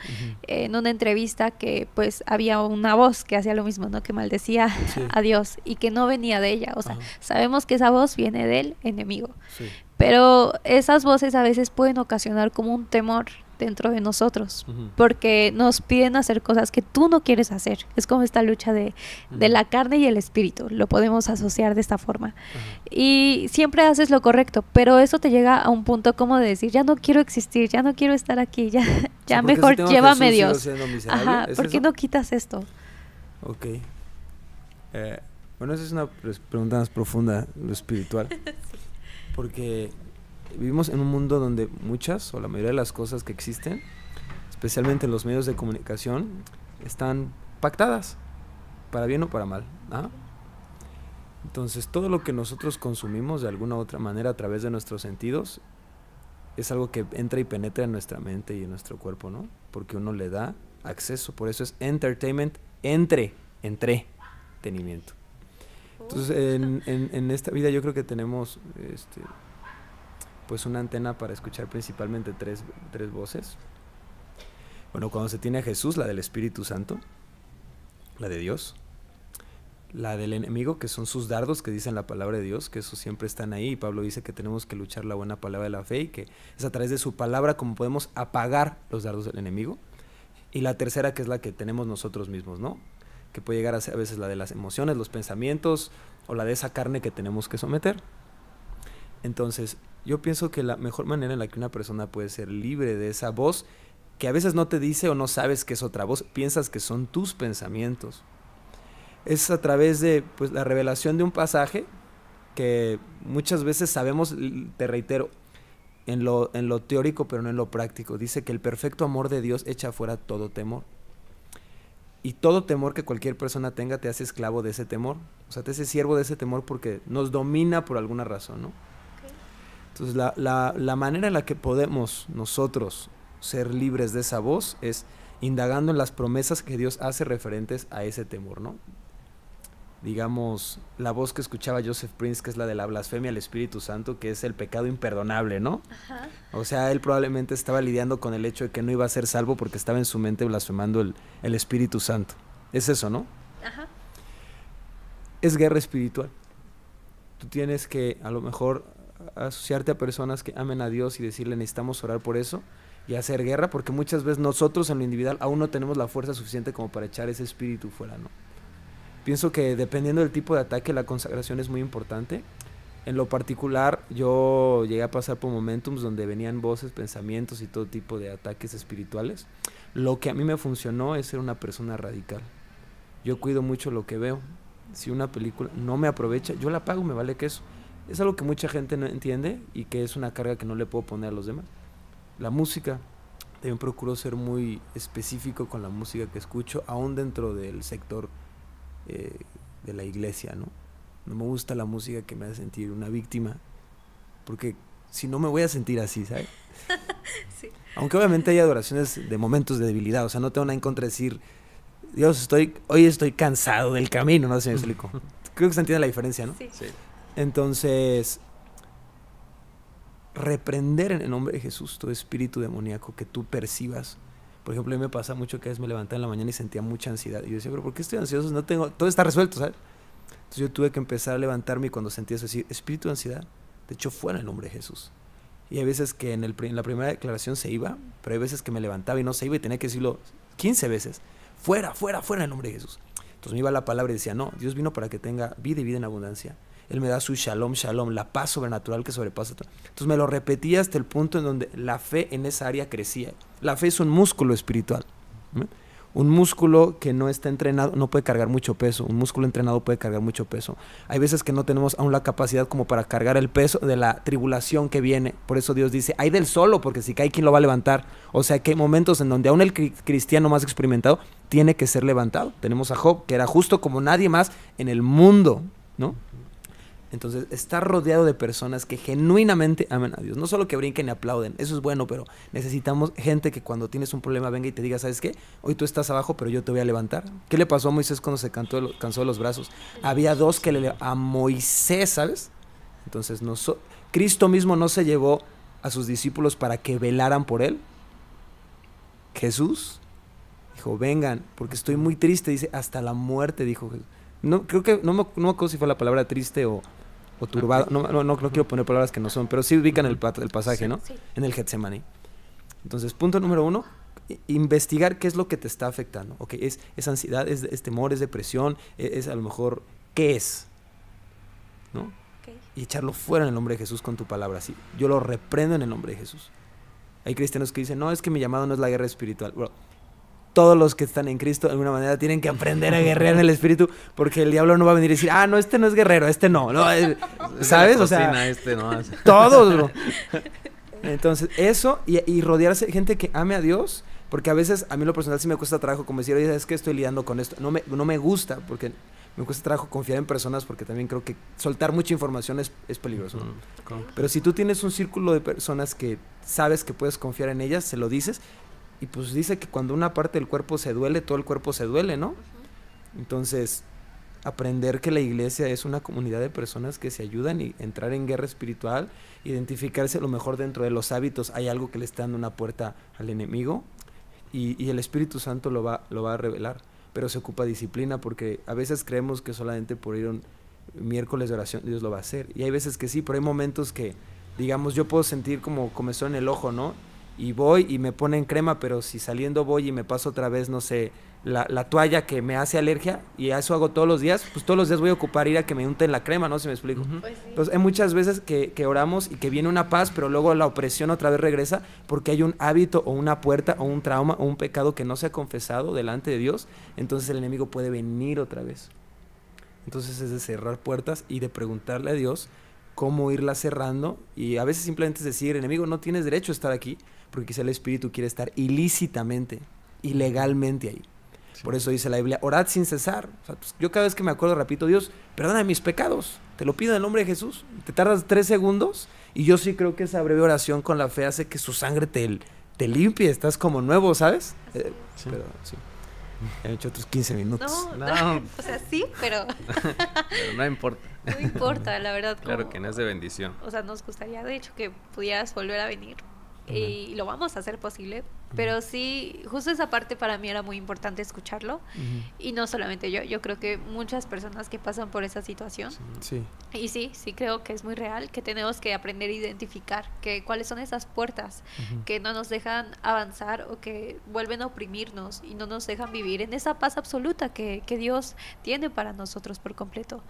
en una entrevista, que pues había una voz que hacía lo mismo, ¿no? Que maldecía a Dios y que no venía de ella. O sea, sabemos que esa voz viene del enemigo. Sí. Pero esas voces a veces pueden ocasionar como un temor dentro de nosotros, porque nos piden hacer cosas que tú no quieres hacer. Es como esta lucha de la carne y el espíritu, lo podemos asociar de esta forma. Y siempre haces lo correcto, pero eso te llega a un punto como de decir, ya no quiero existir, ya no quiero estar aquí, ya mejor si llévame Dios. Ajá, ¿por qué no quitas esto? Ok. Bueno, esa es una pregunta más profunda, lo espiritual. Porque vivimos en un mundo donde muchas o la mayoría de las cosas que existen, especialmente en los medios de comunicación, están pactadas, para bien o para mal, ¿ah? Entonces todo lo que nosotros consumimos de alguna u otra manera a través de nuestros sentidos es algo que entra y penetra en nuestra mente y en nuestro cuerpo, ¿no? Porque uno le da acceso, por eso es entertainment, entretenimiento. Entonces en esta vida yo creo que tenemos pues una antena para escuchar principalmente tres voces. Bueno, cuando se tiene a Jesús, la del Espíritu Santo, la de Dios, la del enemigo, que son sus dardos que dicen la palabra de Dios, que esos siempre están ahí, y Pablo dice que tenemos que luchar la buena palabra de la fe, y que es a través de su palabra como podemos apagar los dardos del enemigo. Y la tercera, que es la que tenemos nosotros mismos, ¿no? Que puede llegar a ser a veces la de las emociones, los pensamientos, o la de esa carne que tenemos que someter. Entonces, yo pienso que la mejor manera en la que una persona puede ser libre de esa voz que a veces no te dice o no sabes que es otra voz, piensas que son tus pensamientos. Es a través de pues, la revelación de un pasaje que muchas veces sabemos, te reitero, en lo teórico pero no en lo práctico. Dice que el perfecto amor de Dios echa fuera todo temor. Y todo temor que cualquier persona tenga te hace esclavo de ese temor. O sea, te hace siervo de ese temor porque nos domina por alguna razón, ¿no? Okay. Entonces, la manera en la que podemos nosotros ser libres de esa voz es indagando en las promesas que Dios hace referentes a ese temor, ¿no? Digamos, la voz que escuchaba Joseph Prince, que es la de la blasfemia al Espíritu Santo, que es el pecado imperdonable, ¿no? Ajá. O sea, él probablemente estaba lidiando con el hecho de que no iba a ser salvo porque estaba en su mente blasfemando el Espíritu Santo. Es eso, ¿no? Ajá. Es guerra espiritual. Tú tienes que, a lo mejor, asociarte a personas que amen a Dios y decirle, necesitamos orar por eso y hacer guerra, porque muchas veces nosotros en lo individual aún no tenemos la fuerza suficiente como para echar ese espíritu fuera, ¿no? Pienso que dependiendo del tipo de ataque, la consagración es muy importante. En lo particular, yo llegué a pasar por momentos donde venían voces, pensamientos y todo tipo de ataques espirituales. Lo que a mí me funcionó es ser una persona radical. Yo cuido mucho lo que veo. Si una película no me aprovecha, yo la apago, me vale queso. Es algo que mucha gente no entiende y que es una carga que no le puedo poner a los demás. La música, también procuro ser muy específico con la música que escucho, aún dentro del sector de la iglesia, ¿no? No me gusta la música que me hace sentir una víctima, porque si no me voy a sentir así, ¿sabes? Sí. Aunque obviamente hay adoraciones de momentos de debilidad, o sea, no tengo nada en contra de decir, Dios, hoy estoy cansado del camino, no sé si me explico. Creo que se entiende la diferencia, ¿no? Sí. Sí. Entonces, reprender en el nombre de Jesús todo espíritu demoníaco que tú percibas. Por ejemplo, a mí me pasa mucho que a veces me levantaba en la mañana y sentía mucha ansiedad. Y yo decía, pero ¿por qué estoy ansioso? No tengo, todo está resuelto, ¿sabes? Entonces yo tuve que empezar a levantarme y cuando sentía eso, decir, espíritu de ansiedad, de hecho fuera en el nombre de Jesús. Y hay veces que en la primera declaración se iba, pero hay veces que me levantaba y no se iba y tenía que decirlo 15 veces. Fuera, fuera, fuera en el nombre de Jesús. Entonces me iba la palabra y decía, no, Dios vino para que tenga vida y vida en abundancia. Él me da su shalom, shalom, la paz sobrenatural que sobrepasa todo. Entonces me lo repetía hasta el punto en donde la fe en esa área crecía. La fe es un músculo espiritual. ¿No? Un músculo que no está entrenado no puede cargar mucho peso. Un músculo entrenado puede cargar mucho peso. Hay veces que no tenemos aún la capacidad como para cargar el peso de la tribulación que viene. Por eso Dios dice, hay del solo, porque si cae, ¿quién lo va a levantar? O sea que hay momentos en donde aún el cristiano más experimentado tiene que ser levantado. Tenemos a Job, que era justo como nadie más en el mundo, ¿no? Entonces, estar rodeado de personas que genuinamente aman a Dios. No solo que brinquen y aplauden, eso es bueno, pero necesitamos gente que cuando tienes un problema venga y te diga, ¿sabes qué? Hoy tú estás abajo, pero yo te voy a levantar. ¿Qué le pasó a Moisés cuando se cansó de los brazos? Había dos que a Moisés, ¿sabes? Entonces, Cristo mismo no se llevó a sus discípulos para que velaran por él. Jesús dijo, vengan, porque estoy muy triste, dice, hasta la muerte, dijo Jesús. No, creo que, no me acuerdo si fue la palabra triste o turbado, no quiero poner palabras que no son, pero sí ubican el pasaje, sí, ¿no? Sí. En el Getsemaní. Entonces, punto número 1, investigar qué es lo que te está afectando. Okay, es ansiedad, es temor, es depresión, es a lo mejor, ¿qué es? ¿No? Okay. Y echarlo fuera en el nombre de Jesús con tu palabra, sí. Yo lo reprendo en el nombre de Jesús. Hay cristianos que dicen, no, es que mi llamado no es la guerra espiritual. Bro, todos los que están en Cristo de alguna manera tienen que aprender a guerrear en el espíritu, porque el diablo no va a venir y decir, no, este no es guerrero, este no, ¿sabes? O sea, todos, bro. Entonces, eso y rodearse de gente que ame a Dios, porque a veces a mí lo personal sí me cuesta trabajo como decir, oye, es que estoy lidiando con esto, no me gusta, porque me cuesta trabajo confiar en personas, porque también creo que soltar mucha información es peligroso, ¿no? Pero si tú tienes un círculo de personas que sabes que puedes confiar en ellas, se lo dices. Y pues dice que cuando una parte del cuerpo se duele, todo el cuerpo se duele, ¿no? Entonces, aprender que la iglesia es una comunidad de personas que se ayudan y entrar en guerra espiritual, identificarse a lo mejor dentro de los hábitos, hay algo que le está dando una puerta al enemigo y el Espíritu Santo lo va a revelar, pero se ocupa disciplina porque a veces creemos que solamente por ir un miércoles de oración Dios lo va a hacer y hay veces que sí, pero hay momentos que, digamos, yo puedo sentir como comezón en el ojo, ¿no? y voy y me ponen crema, pero si saliendo voy y me paso otra vez, no sé, la toalla que me hace alergia, y eso hago todos los días, pues todos los días voy a ocupar ir a que me unten la crema, ¿no? Si me explico. Pues sí. Entonces hay muchas veces que oramos y que viene una paz, pero luego la opresión otra vez regresa porque hay un hábito o una puerta o un trauma o un pecado que no se ha confesado delante de Dios, entonces el enemigo puede venir otra vez. Entonces es de cerrar puertas y de preguntarle a Dios cómo irla cerrando, y a veces simplemente es decir, enemigo, no tienes derecho a estar aquí, porque quizá el Espíritu quiere estar ilícitamente, ilegalmente ahí. Sí. Por eso dice la Biblia, orad sin cesar. O sea, pues, yo cada vez que me acuerdo repito, Dios, perdona mis pecados, te lo pido en el nombre de Jesús. Te tardas 3 segundos y yo sí creo que esa breve oración con la fe hace que su sangre te limpie, estás como nuevo, ¿sabes? Sí. Pero sí. He hecho otros 15 minutos. No. O sea, sí, pero no importa. No importa, la verdad. Claro que no es de bendición. O sea, nos gustaría, de hecho, que pudieras volver a venir. Y lo vamos a hacer posible. Pero sí, justo esa parte para mí era muy importante escucharlo. Y no solamente yo creo que muchas personas que pasan por esa situación. Sí. Y sí creo que es muy real, que tenemos que aprender a identificar cuáles son esas puertas que no nos dejan avanzar o que vuelven a oprimirnos y no nos dejan vivir en esa paz absoluta que Dios tiene para nosotros por completo.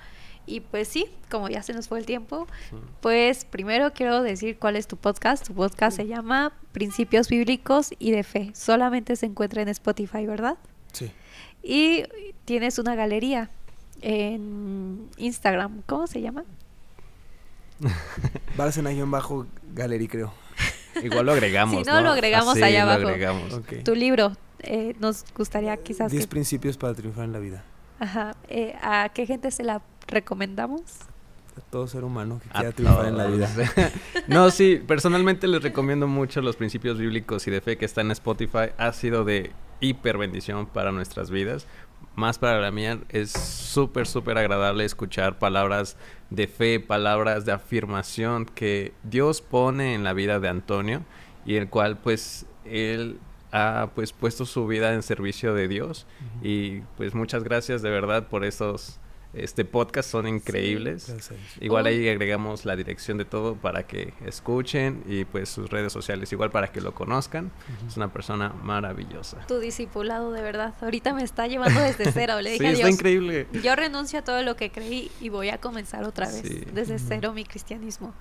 Y pues sí, como ya se nos fue el tiempo, pues primero quiero decir cuál es tu podcast. Tu podcast se llama Principios Bíblicos y de Fe. Solamente se encuentra en Spotify, ¿verdad? Sí. Y tienes una galería en Instagram. ¿Cómo se llama? Bárcena-Gallery, creo. Igual lo agregamos, si no, lo agregamos allá abajo. Okay. Tu libro, nos gustaría quizás 10 principios para triunfar en la vida. Ajá. ¿A qué gente se la recomendamos? A todo ser humano que quiera triunfar en la vida. No, sí, personalmente les recomiendo mucho los Principios Bíblicos y de Fe que está en Spotify. Ha sido de hiper bendición para nuestras vidas. Más para la mía, es súper agradable escuchar palabras de fe, palabras de afirmación que Dios pone en la vida de Antonio, y el cual pues él ha pues puesto su vida en servicio de Dios. Y pues muchas gracias de verdad por esos podcast, son increíbles. Sí, igual ahí agregamos la dirección de todo para que escuchen, y pues sus redes sociales igual para que lo conozcan. Es una persona maravillosa. Tu discipulado, de verdad, ahorita me está llevando desde cero. Le dije sí, a Dios, está increíble. Yo renuncio a todo lo que creí y voy a comenzar otra vez desde cero mi cristianismo.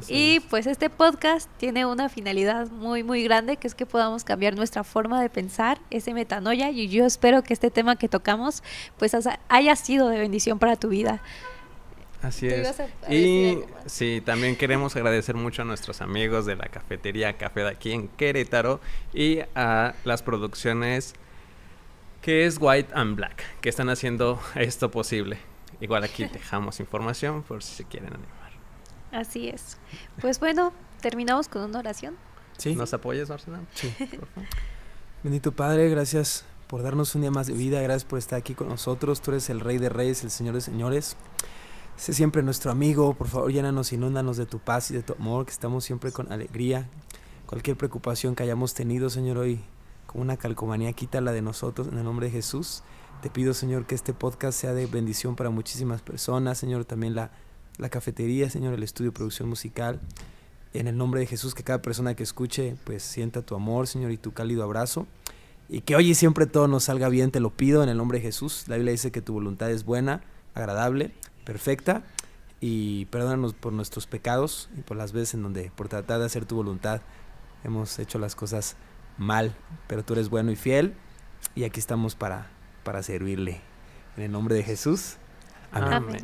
Y pues este podcast tiene una finalidad muy grande, que es que podamos cambiar nuestra forma de pensar, ese metanoia, y yo espero que este tema que tocamos pues haya sido de bendición para tu vida. Así es. Y sí, también queremos agradecer mucho a nuestros amigos de la cafetería Café de aquí en Querétaro, y a las producciones que es White and Black, que están haciendo esto posible. Igual aquí dejamos información por si se quieren animar. Así es. Pues bueno, terminamos con una oración. ¿Sí? ¿Nos apoyas, Marcela? Sí. Bendito Padre, gracias por darnos un día más de vida, gracias por estar aquí con nosotros. Tú eres el Rey de Reyes, el Señor de Señores. Sé siempre nuestro amigo, por favor, llénanos, inúndanos de tu paz y de tu amor, que estamos siempre con alegría. Cualquier preocupación que hayamos tenido, Señor, hoy como una calcomanía, quítala de nosotros en el nombre de Jesús. Te pido, Señor, que este podcast sea de bendición para muchísimas personas, Señor, también la cafetería, Señor, el estudio de producción musical. En el nombre de Jesús, que cada persona que escuche, pues sienta tu amor, Señor, y tu cálido abrazo. Y que hoy y siempre todo nos salga bien, te lo pido en el nombre de Jesús. La Biblia dice que tu voluntad es buena, agradable, perfecta, y perdónanos por nuestros pecados y por las veces en donde por tratar de hacer tu voluntad hemos hecho las cosas mal, pero tú eres bueno y fiel, y aquí estamos para servirle. En el nombre de Jesús, amén. Amén.